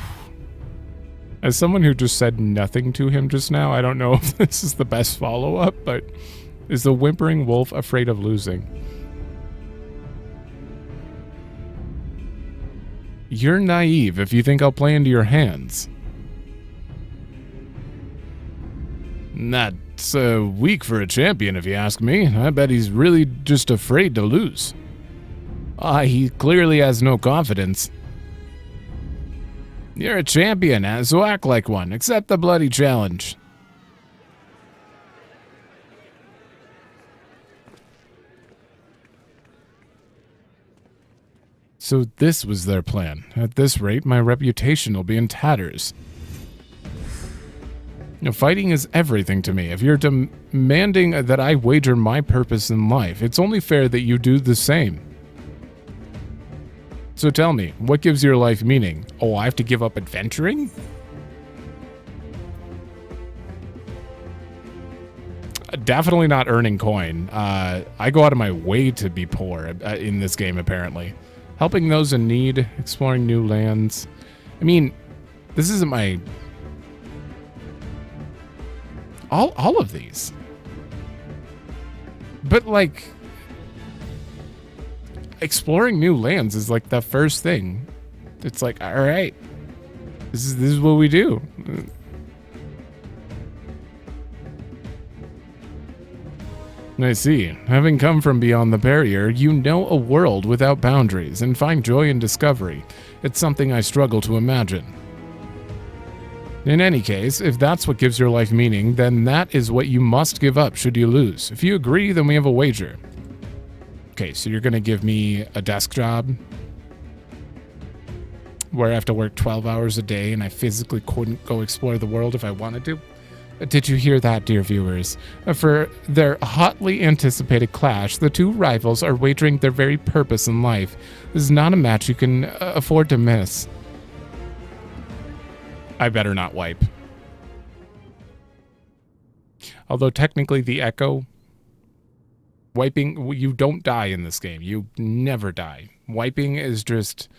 As someone who just said nothing to him just now, I don't know if this is the best follow-up, but is the whimpering wolf afraid of losing? You're naive if you think I'll play into your hands. That's weak for a champion, if you ask me. I bet he's really just afraid to lose. He clearly has no confidence. You're a champion, so act like one. Accept the bloody challenge. So this was their plan. At this rate, my reputation will be in tatters. Fighting is everything to me. If you're demanding that I wager my purpose in life, it's only fair that you do the same. So tell me, what gives your life meaning? Oh, I have to give up adventuring? Definitely not earning coin. I go out of my way to be poor in this game, apparently. Helping those in need, exploring new lands. I mean, this isn't my All of these. But like, exploring new lands is like the first thing. It's like, all right, this is what we do. I see. Having come from beyond the barrier, you know a world without boundaries and find joy in discovery. It's something I struggle to imagine. In any case, if that's what gives your life meaning, then that is what you must give up should you lose. If you agree, then we have a wager. Okay, so you're going to give me a desk job where I have to work 12 hours a day and I physically couldn't go explore the world if I wanted to? Did you hear that, dear viewers? For their hotly anticipated clash, the two rivals are wagering their very purpose in life. This is not a match you can afford to miss. I better not wipe. Although technically the echo, wiping, you don't die in this game. You never die. Wiping is just,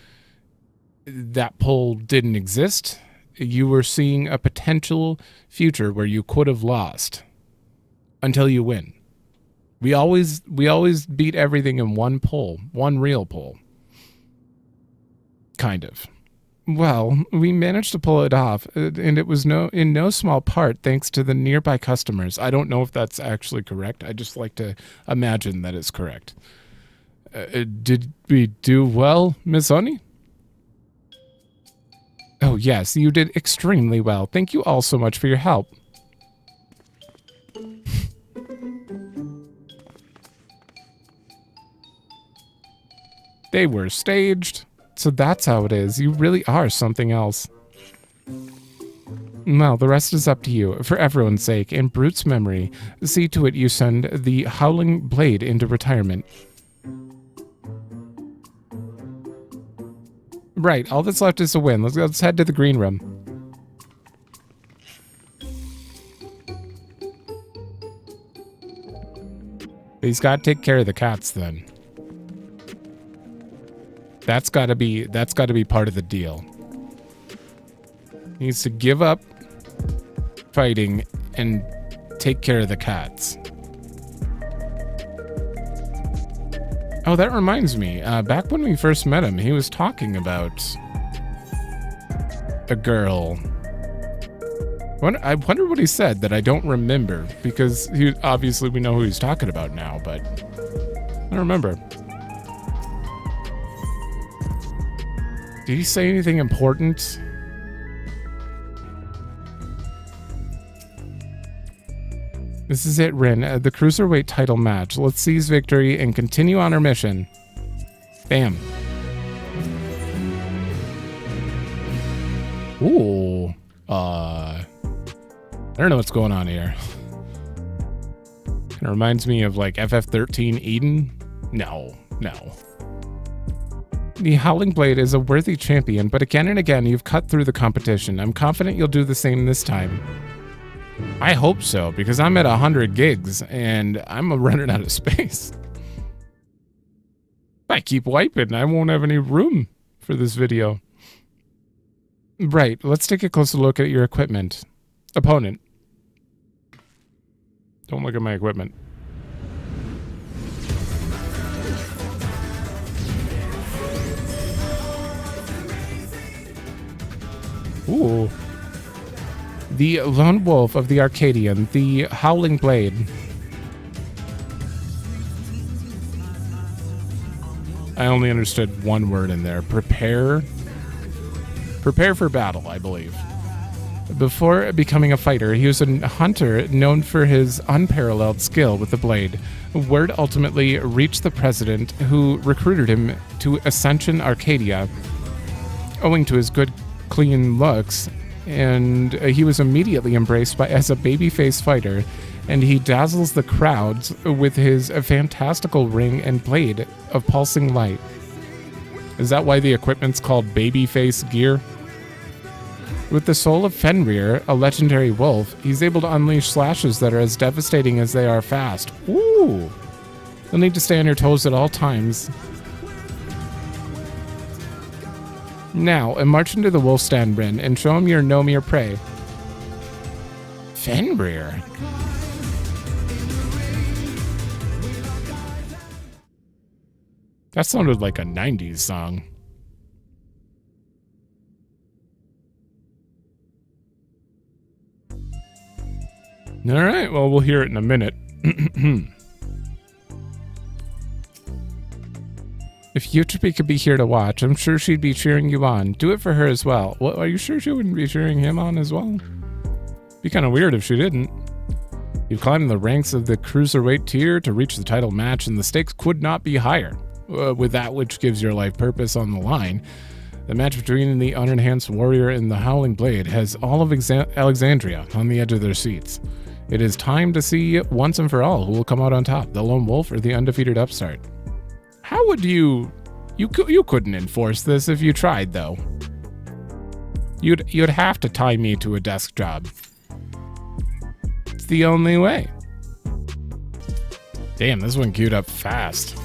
that pull didn't exist. You were seeing a potential future where you could have lost until you win. We always beat everything in one pull, one real pull. Kind of. Well, we managed to pull it off, and it was in no small part thanks to the nearby customers. I don't know if that's actually correct. I just like to imagine that it's correct. Did we do well, Miss Honey? Oh, yes, you did extremely well. Thank you all so much for your help. They were staged. So that's how it is. You really are something else. Well, the rest is up to you. For everyone's sake, in Brute's memory, see to it you send the Howling Blade into retirement. Right, all that's left is to win. Let's head to the green room. He's got to take care of the cats then. That's got to be part of the deal. He needs to give up fighting and take care of the cats. Oh, that reminds me. Back when we first met him, he was talking about a girl. I wonder what he said that I don't remember, because obviously we know who he's talking about now, but I don't remember. Did he say anything important? This is it, Rin. The Cruiserweight title match. Let's seize victory and continue on our mission. Bam. Ooh. I don't know what's going on here. Kind of reminds me of like FF13 Eden. No. The Howling Blade is a worthy champion, but again and again you've cut through the competition. I'm confident you'll do the same this time. I hope so, because I'm at 100 gigs and I'm running out of space. If I keep wiping, I won't have any room for this video. Right, let's take a closer look at your equipment. Opponent. Don't look at my equipment. Ooh. The Lone Wolf of the Arcadion, the Howling Blade. I only understood one word in there. Prepare for battle, I believe. Before becoming a fighter, he was a hunter known for his unparalleled skill with the blade. Word ultimately reached the president, who recruited him to Ascension Arcadia, owing to his good, clean looks, and he was immediately embraced as a babyface fighter, and he dazzles the crowds with his fantastical ring and blade of pulsing light. Is that why the equipment's called babyface gear? With the soul of Fenrir, a legendary wolf, he's able to unleash slashes that are as devastating as they are fast. Ooh! You'll need to stay on your toes at all times. Now, march into the wolf stand, Rin, and show him your know me or prey. Fenrir. That sounded like a 90s song. All right, well, we'll hear it in a minute. If Eutrope could be here to watch, I'm sure she'd be cheering you on. Do it for her as well. Well, are you sure she wouldn't be cheering him on as well? Be kind of weird if she didn't. You've climbed the ranks of the Cruiserweight tier to reach the title match, and the stakes could not be higher. With that which gives your life purpose on the line, the match between the unenhanced warrior and the Howling Blade has all of Alexandria on the edge of their seats. It is time to see once and for all who will come out on top, the lone wolf or the undefeated upstart. How would you couldn't enforce this if you tried, though. You'd have to tie me to a desk job. It's the only way. Damn, this one queued up fast.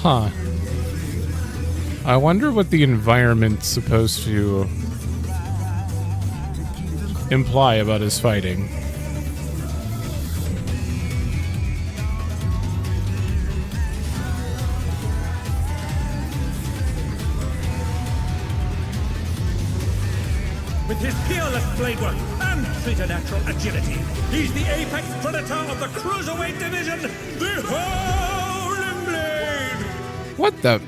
Huh. I wonder what the environment's supposed to imply about his fighting. With his peerless blade work and preternatural agility, he's the apex predator of the Cruiserweight division, the Howling Blade! What the?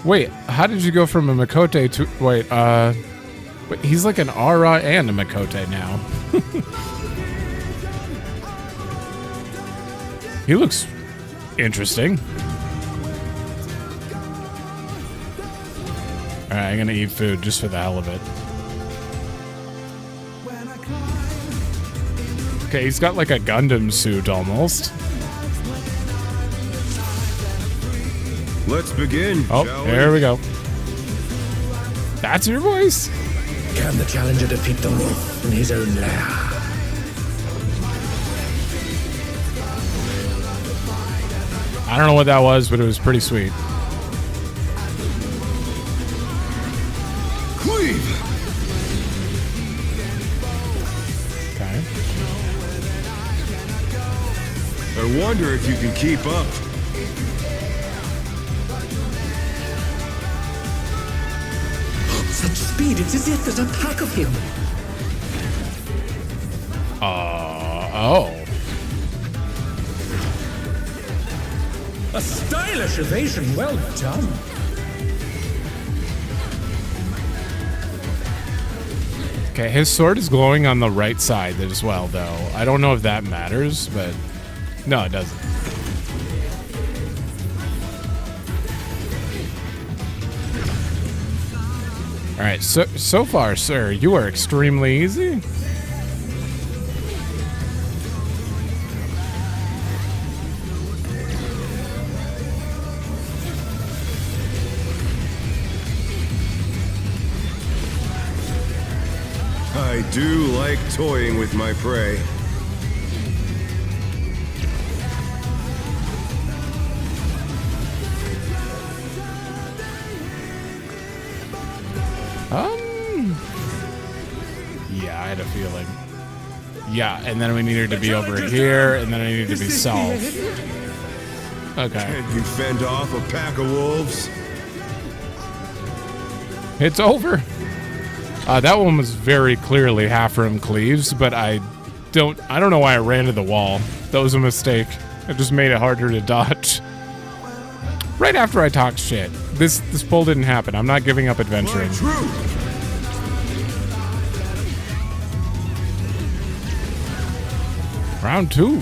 Wait, how did you go from a Makote to... Wait, he's like an Aura and a Makote now. He looks interesting. Alright, I'm gonna eat food just for the hell of it. Okay, he's got like a Gundam suit almost. Let's begin. Oh, there we go. That's your voice? Can the challenger defeat the wolf in his own lair? I don't know what that was, but it was pretty sweet. Cleave. Okay. I wonder if you can keep up. Such speed, it's as if there's a pack of him. Oh. A stylish evasion, well done. Okay, his sword is glowing on the right side as well, though. I don't know if that matters, but no, it doesn't. All right, so far, sir, you are extremely easy. I do like toying with my prey. Yeah, I had a feeling. Yeah, and then we needed to be over here, and then I needed to be south. Okay. Can you fend off a pack of wolves? It's over. That one was very clearly half room cleaves, but I don't know why I ran to the wall. That was a mistake. It just made it harder to dodge. Right after I talked shit. This pull didn't happen. I'm not giving up adventuring. Round 2.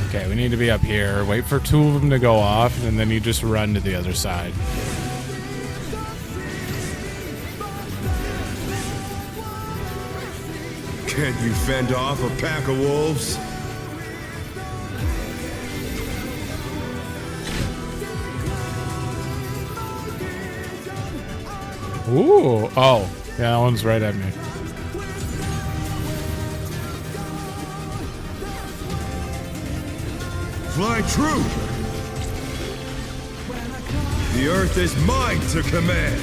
Okay, we need to be up here. Wait for 2 of them to go off, and then you just run to the other side. Can you fend off a pack of wolves? Ooh. Oh. Yeah, that one's right at me. Fly true! The earth is mine to command!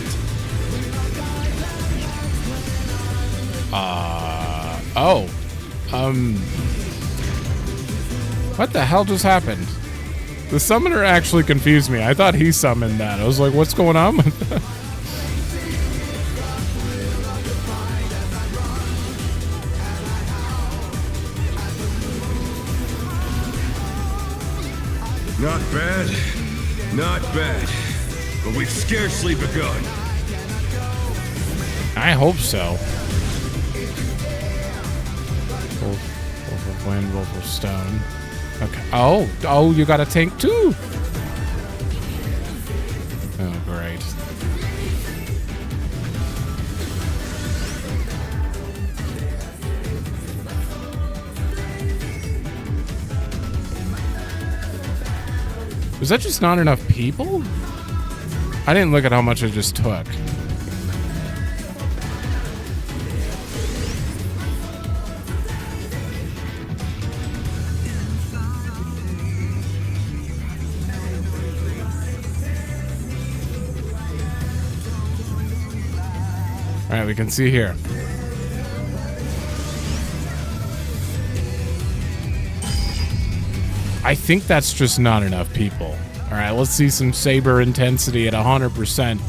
Oh. What the hell just happened? The summoner actually confused me. I thought he summoned that. I was like, what's going on with that? Not bad, not bad. But we've scarcely begun. I hope so. Wolf of wind, wolf of stone. Okay. Oh, you got a tank too. Oh, great. Was that just not enough people? I didn't look at how much I just took. All right, we can see here. I think that's just not enough people. All right, let's see some saber intensity at 100%.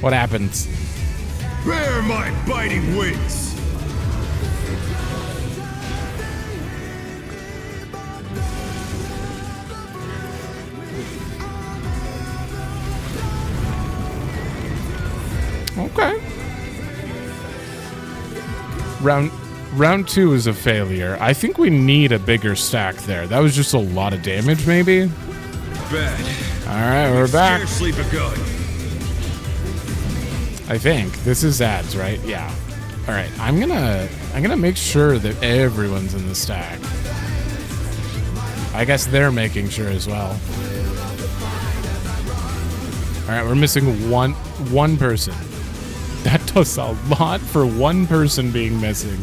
What happens? Bear my biting wings! Okay. Round 2 is a failure. I think we need a bigger stack there. That was just a lot of damage, maybe? Bad. All right, we're back. Scarcely begun. I think this is ads, right? Yeah. All right, I'm gonna make sure that everyone's in the stack. I guess they're making sure as well. All right, we're missing one person. That does a lot for one person being missing.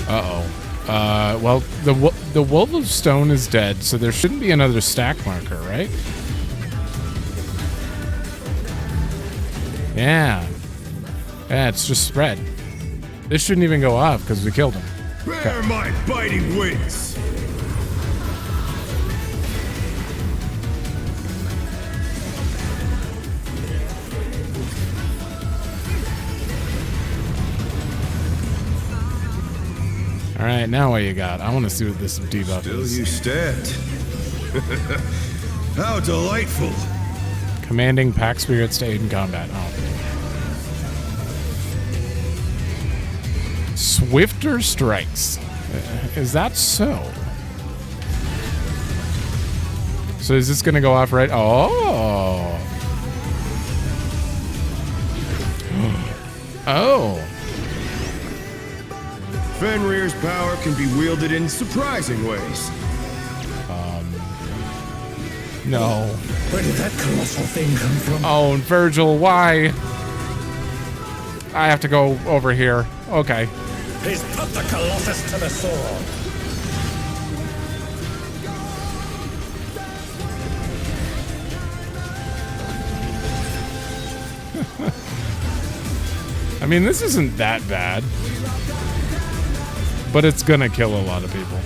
Uh-oh. Well, the Wolf of Stone is dead, so there shouldn't be another stack marker, right? Yeah. Yeah, it's just spread. This shouldn't even go off because we killed him. Bear my biting wings! All right, now what you got? I want to see what this debuff Still is. you stand. How delightful! Commanding pack spirits to aid in combat. Oh. Swifter strikes. Is that so? So is this gonna go off right? Oh. Oh. Fenrir's power can be wielded in surprising ways. No. Where did that colossal thing come from? Oh, and Virgil, why? I have to go over here. Okay. He's put the Colossus to the sword. I mean, this isn't that bad. But it's gonna kill a lot of people.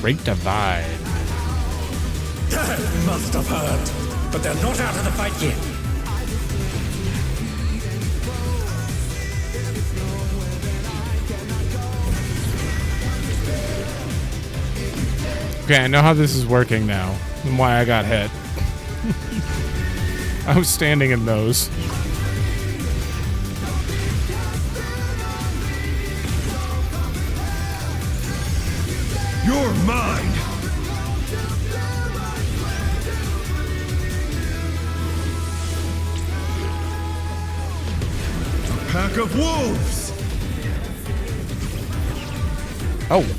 Great divide. That must have hurt. But they're not out of the fight yet. Okay, I know how this is working now and why I got hit. I was standing in those. You're mine! A pack of wolves!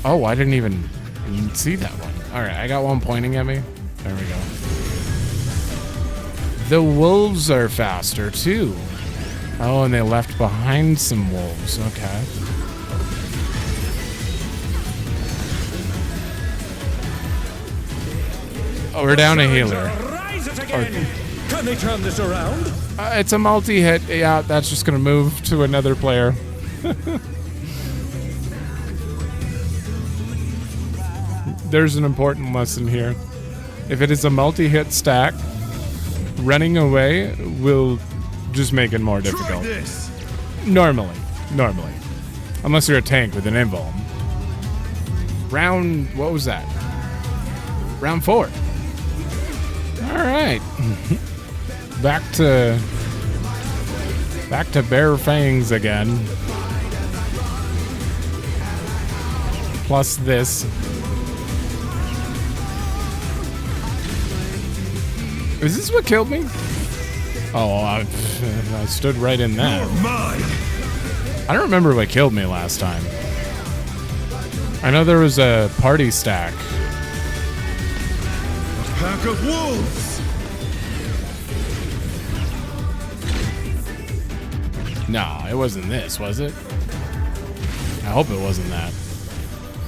Oh, I didn't even see that one. All right, I got one pointing at me. There we go. The wolves are faster too. Oh, and they left behind some wolves. Okay. Oh, we're down a healer. Rise it again. Can they turn this around? It's a multi-hit. Yeah, that's just gonna move to another player. There's an important lesson here. If it is a multi-hit stack, running away will just make it more difficult. Try this! Normally. Unless you're a tank with an invuln. What was that? Round 4. Alright. Back to bare fangs again. Plus this. Is this what killed me? Oh, I stood right in that. You're mine! I don't remember what killed me last time. I know there was a party stack. A pack of wolves! No, it wasn't this, was it? I hope it wasn't that.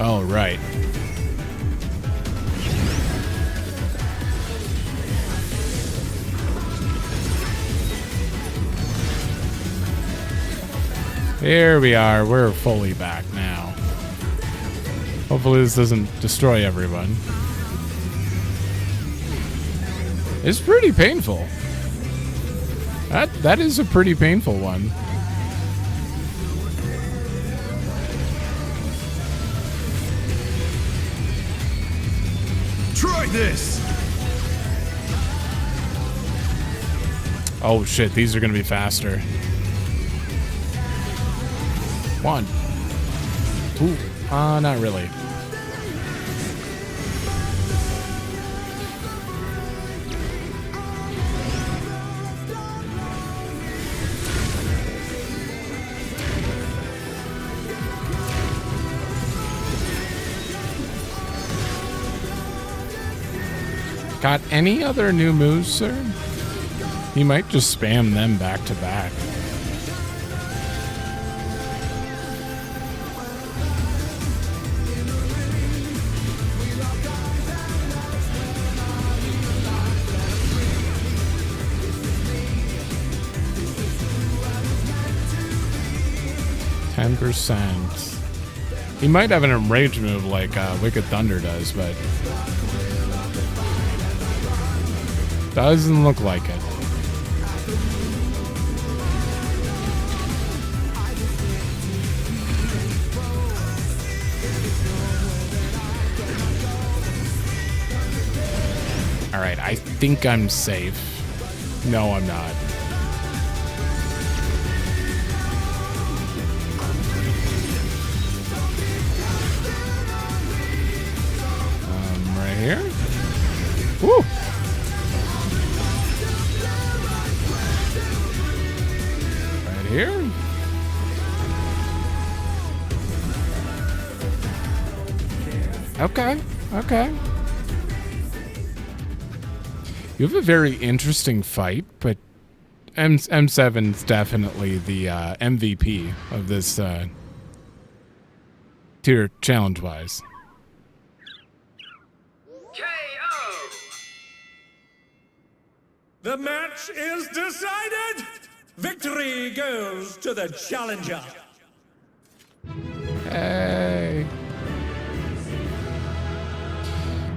Oh, right. Here we are. We're fully back now. Hopefully this doesn't destroy everyone. It's pretty painful. That is a pretty painful one. Try this! Oh shit, these are gonna be faster. 1. 2. Not really. Got any other new moves, sir? He might just spam them back to back. %. He might have an enrage move like Wicked Thunder does, but doesn't look like it. All right, I think I'm safe. No, I'm not. Right here. Woo! Right here. Okay. Okay. You have a very interesting fight, but M7's definitely the MVP of this tier challenge-wise. KO! The match is decided! Victory goes to the challenger! Hey.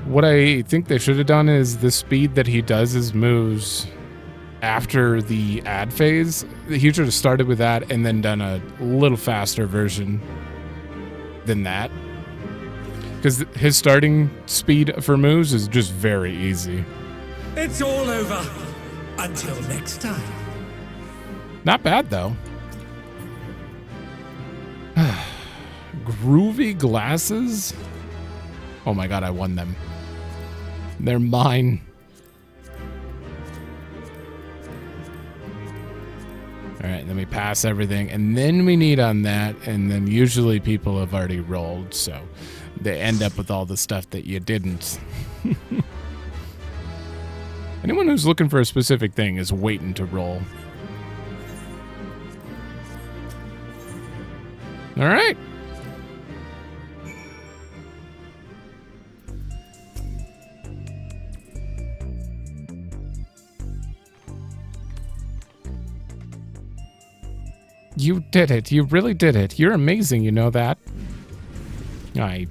What I think they should have done is the speed that he does his moves after the ad phase. He should have started with that and then done a little faster version than that. Because his starting speed for moves is just very easy. It's all over. Until next time. Not bad, though. Groovy glasses? Oh my god, I won them. They're mine. Alright, then we pass everything, and then we need on that, and then usually people have already rolled, so they end up with all the stuff that you didn't. Anyone who's looking for a specific thing is waiting to roll. Alright. You did it. You really did it. You're amazing, you know that? I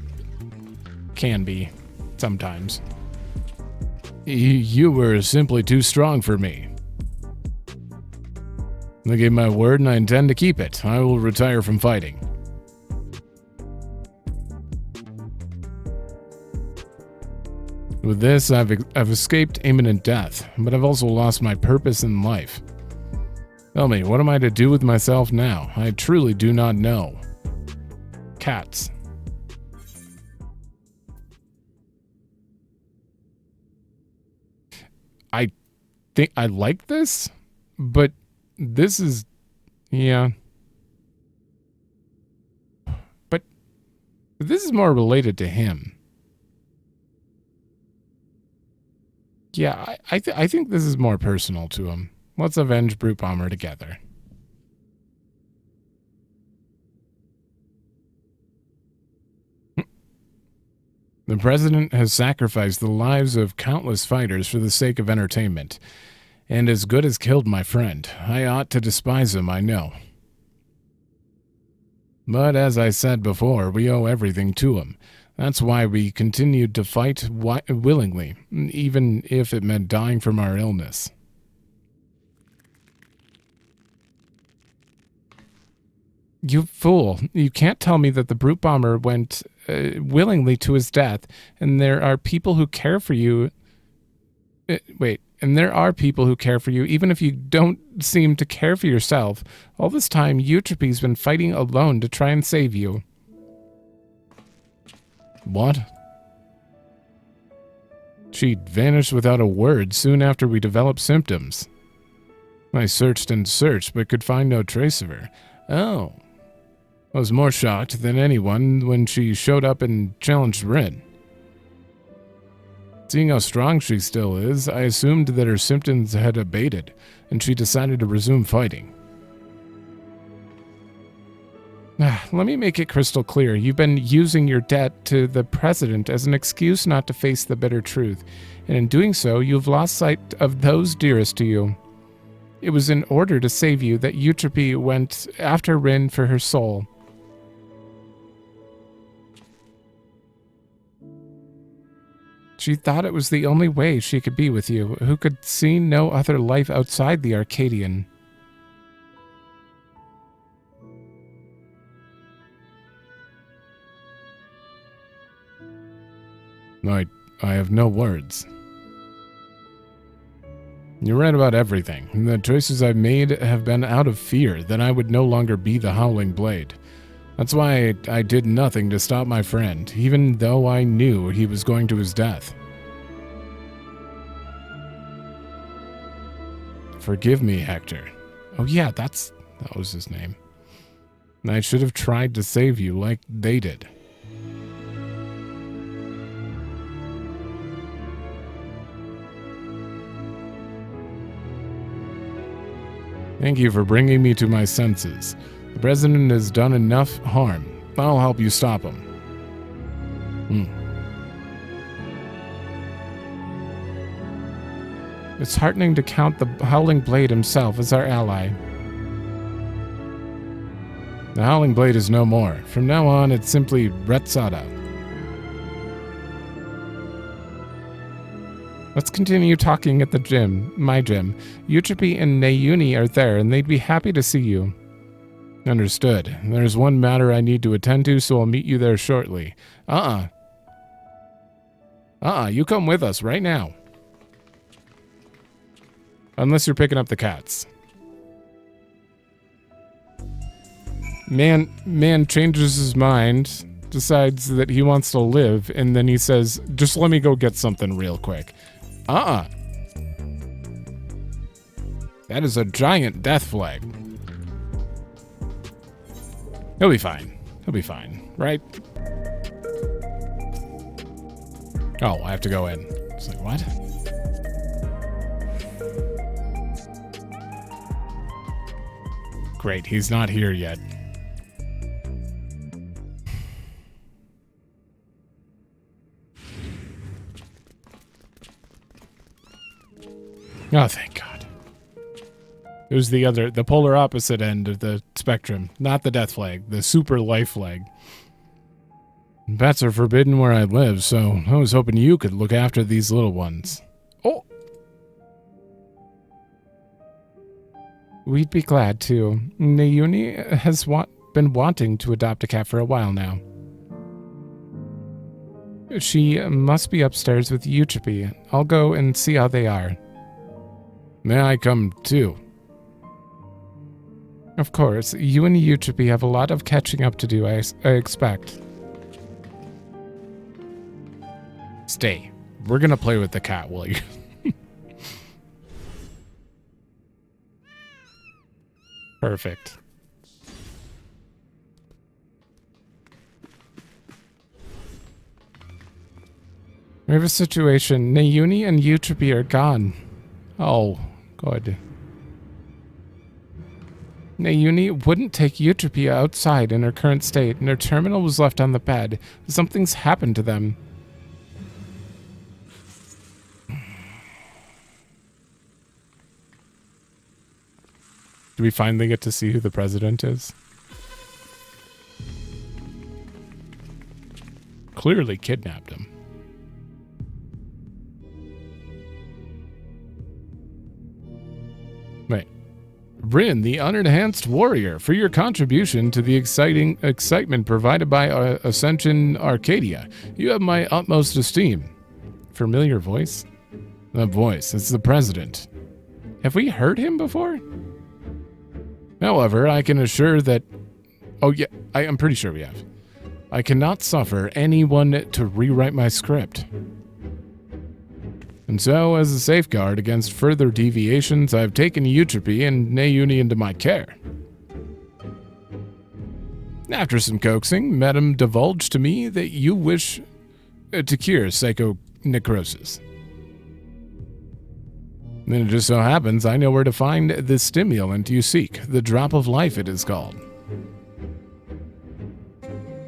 can be sometimes. You were simply too strong for me. I gave my word and I intend to keep it. I will retire from fighting. With this, I've escaped imminent death, but I've also lost my purpose in life. Tell me, what am I to do with myself now? I truly do not know. Cats. I think I like this, but this is, yeah. But this is more related to him. Yeah, I think this is more personal to him. Let's avenge Brute Bomber together. The President has sacrificed the lives of countless fighters for the sake of entertainment, and as good as killed my friend. I ought to despise him, I know. But as I said before, we owe everything to him. That's why we continued to fight willingly, even if it meant dying from our illness. You fool. You can't tell me that the Brute Bomber went willingly to his death, and there are people who care for you. And there are people who care for you, even if you don't seem to care for yourself. All this time, Eutrope's been fighting alone to try and save you. What? She vanished without a word soon after we developed symptoms. I searched and searched, but could find no trace of her. Oh. I was more shocked than anyone when she showed up and challenged Rin. Seeing how strong she still is, I assumed that her symptoms had abated, and she decided to resume fighting. Let me make it crystal clear. You've been using your debt to the President as an excuse not to face the bitter truth, and in doing so, you've lost sight of those dearest to you. It was in order to save you that Eutrope went after Rin for her soul. She thought it was the only way she could be with you, who could see no other life outside the Arcadion. I have no words. You're right about everything. The choices I've made have been out of fear that I would no longer be the Howling Blade. That's why I did nothing to stop my friend, even though I knew he was going to his death. Forgive me, Hector. Oh yeah, that was his name. I should have tried to save you like they did. Thank you for bringing me to my senses. The President has done enough harm. I'll help you stop him. It's heartening to count the Howling Blade himself as our ally. The Howling Blade is no more. From now on, it's simply Retsada. Let's continue talking at the gym, my gym. Eutrope and Nayuni are there, and they'd be happy to see you. Understood. There's one matter I need to attend to, so I'll meet you there shortly. You come with us right now. Unless you're picking up the cats. Man changes his mind. decides that he wants to live, and then he says, just let me go get something real quick. That is a giant death flag. He'll be fine. He'll be fine, right? Oh, I have to go in. It's like, what? Great, he's not here yet. Oh, thank God. It was the polar opposite end of the spectrum. Not the death flag, the super life flag. Pets are forbidden where I live, so I was hoping you could look after these little ones. Oh! We'd be glad to. Nayuni has been wanting to adopt a cat for a while now. She must be upstairs with Yuchipi. I'll go and see how they are. May I come too? Of course. You and Yuchipi have a lot of catching up to do, I expect. Stay. We're gonna play with the cat, will you? Perfect. We have a situation. Nayuni and Yuchipi are gone. Oh, good. Nayuni wouldn't take Yuchipi outside in her current state, and her terminal was left on the bed. Something's happened to them. Do we finally get to see who the president is? Clearly kidnapped him. Wait. Rin, the unenhanced warrior, for your contribution to the excitement provided by Ascension Arcadia. You have my utmost esteem. Familiar voice? That voice, it's the president. Have we heard him before? However, I can assure that... Oh, yeah, I'm pretty sure we have. I cannot suffer anyone to rewrite my script. And so, as a safeguard against further deviations, I've taken Yuchipi and Nayuni into my care. After some coaxing, Madam divulged to me that you wish to cure psychonecrosis. Then it just so happens I know where to find the stimulant you seek. The drop of life, it is called.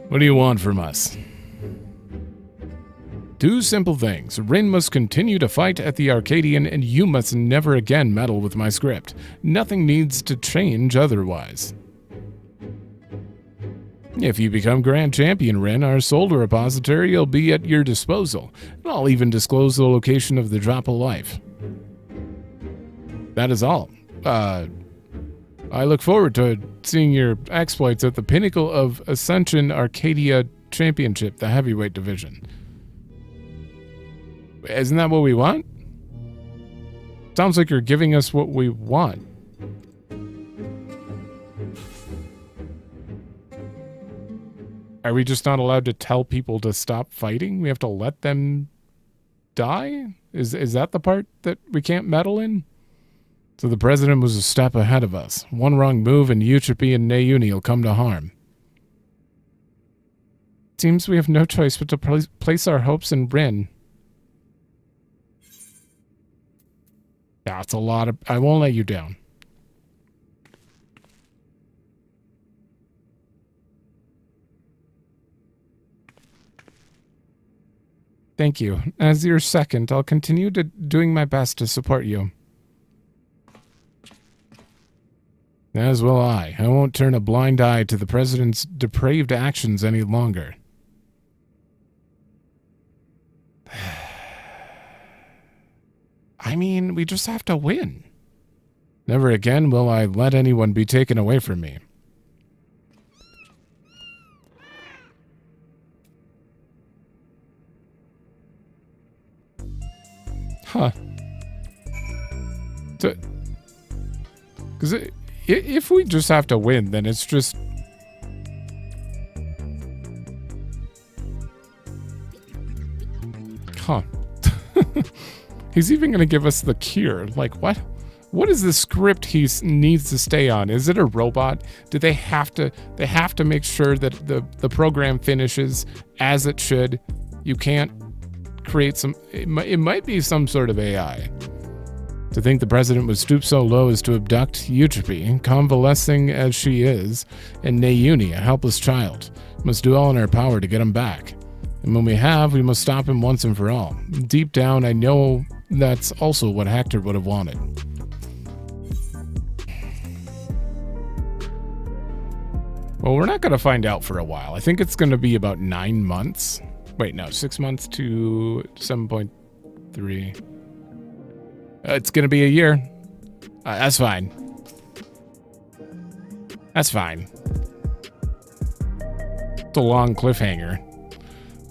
What do you want from us? 2 simple things. Rin must continue to fight at the Arcadion, and you must never again meddle with my script. Nothing needs to change otherwise. If you become Grand Champion, Rin, our Solder repository will be at your disposal, and I'll even disclose the location of the drop of life. That is all. I look forward to seeing your exploits at the pinnacle of Ascension Arcadia Championship, the heavyweight division. Isn't that what we want? Sounds like you're giving us what we want. Are we just not allowed to tell people to stop fighting? We have to let them die? Is that the part that we can't meddle in? So the president was a step ahead of us. One wrong move and Yuchipi and Nayuni will come to harm. Seems we have no choice but to place our hopes in Rin. That's a lot of... I won't let you down. Thank you. As your second, I'll continue doing my best to support you. As will I. I won't turn a blind eye to the president's depraved actions any longer. I mean, we just have to win. Never again will I let anyone be taken away from me. Huh. Because if we just have to win, then it's just... Huh. He's even going to give us the cure. Like, what? What is the script he needs to stay on? Is it a robot? Do they have to make sure that the program finishes as it should? You can't create some, it might be some sort of AI. To think the president would stoop so low as to abduct Eutropy, convalescing as she is, and Nayuni, a helpless child. Must do all in our power to get him back. And when we have, we must stop him once and for all. Deep down, I know that's also what Hector would have wanted. Well, we're not going to find out for a while. I think it's going to be about 9 months. Wait, no, 6 months to 7.3. It's going to be a year. That's fine. That's fine. It's a long cliffhanger.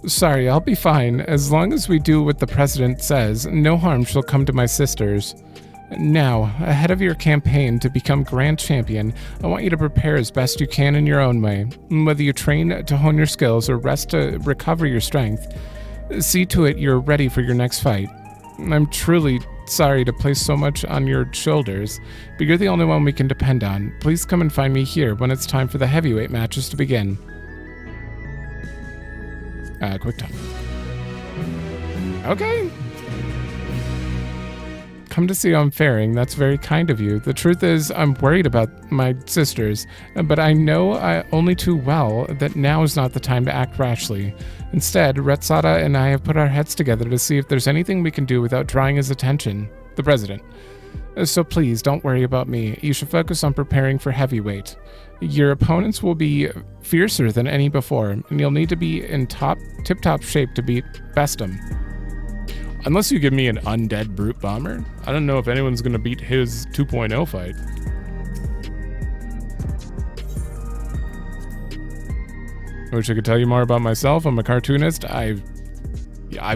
Sorry, I'll be fine. As long as we do what the president says, no harm shall come to my sisters. Now, ahead of your campaign to become Grand Champion, I want you to prepare as best you can in your own way. Whether you train to hone your skills or rest to recover your strength, see to it you're ready for your next fight. I'm truly sorry to place so much on your shoulders, but you're the only one we can depend on. Please come and find me here when it's time for the heavyweight matches to begin. Quick time. Okay. Come to see how I'm faring. That's very kind of you. The truth is, I'm worried about my sisters, but I know only too well that now is not the time to act rashly. Instead, Retsada and I have put our heads together to see if there's anything we can do without drawing his attention. The president. So please, don't worry about me. You should focus on preparing for heavyweight. Your opponents will be fiercer than any before, and you'll need to be in tip-top shape to beat Bestum. Unless you give me an undead brute bomber, I don't know if anyone's going to beat his 2.0 fight. I wish I could tell you more about myself. I'm a cartoonist. I've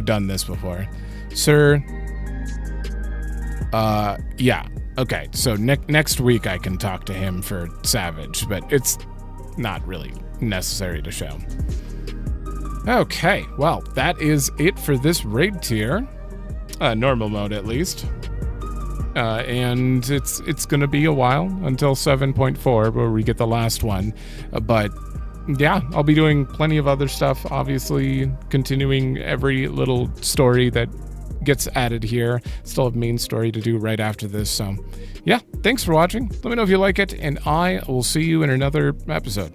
done this before. Sir, yeah. Okay, so next week I can talk to him for Savage, but it's not really necessary to show. Okay, well, that is it for this raid tier. Normal mode, at least. And it's going to be a while until 7.4, where we get the last one. But yeah, I'll be doing plenty of other stuff, obviously, continuing every little story that gets added here. Still have main story to do right after this. So yeah, thanks for watching. Let me know if you like it, and I will see you in another episode.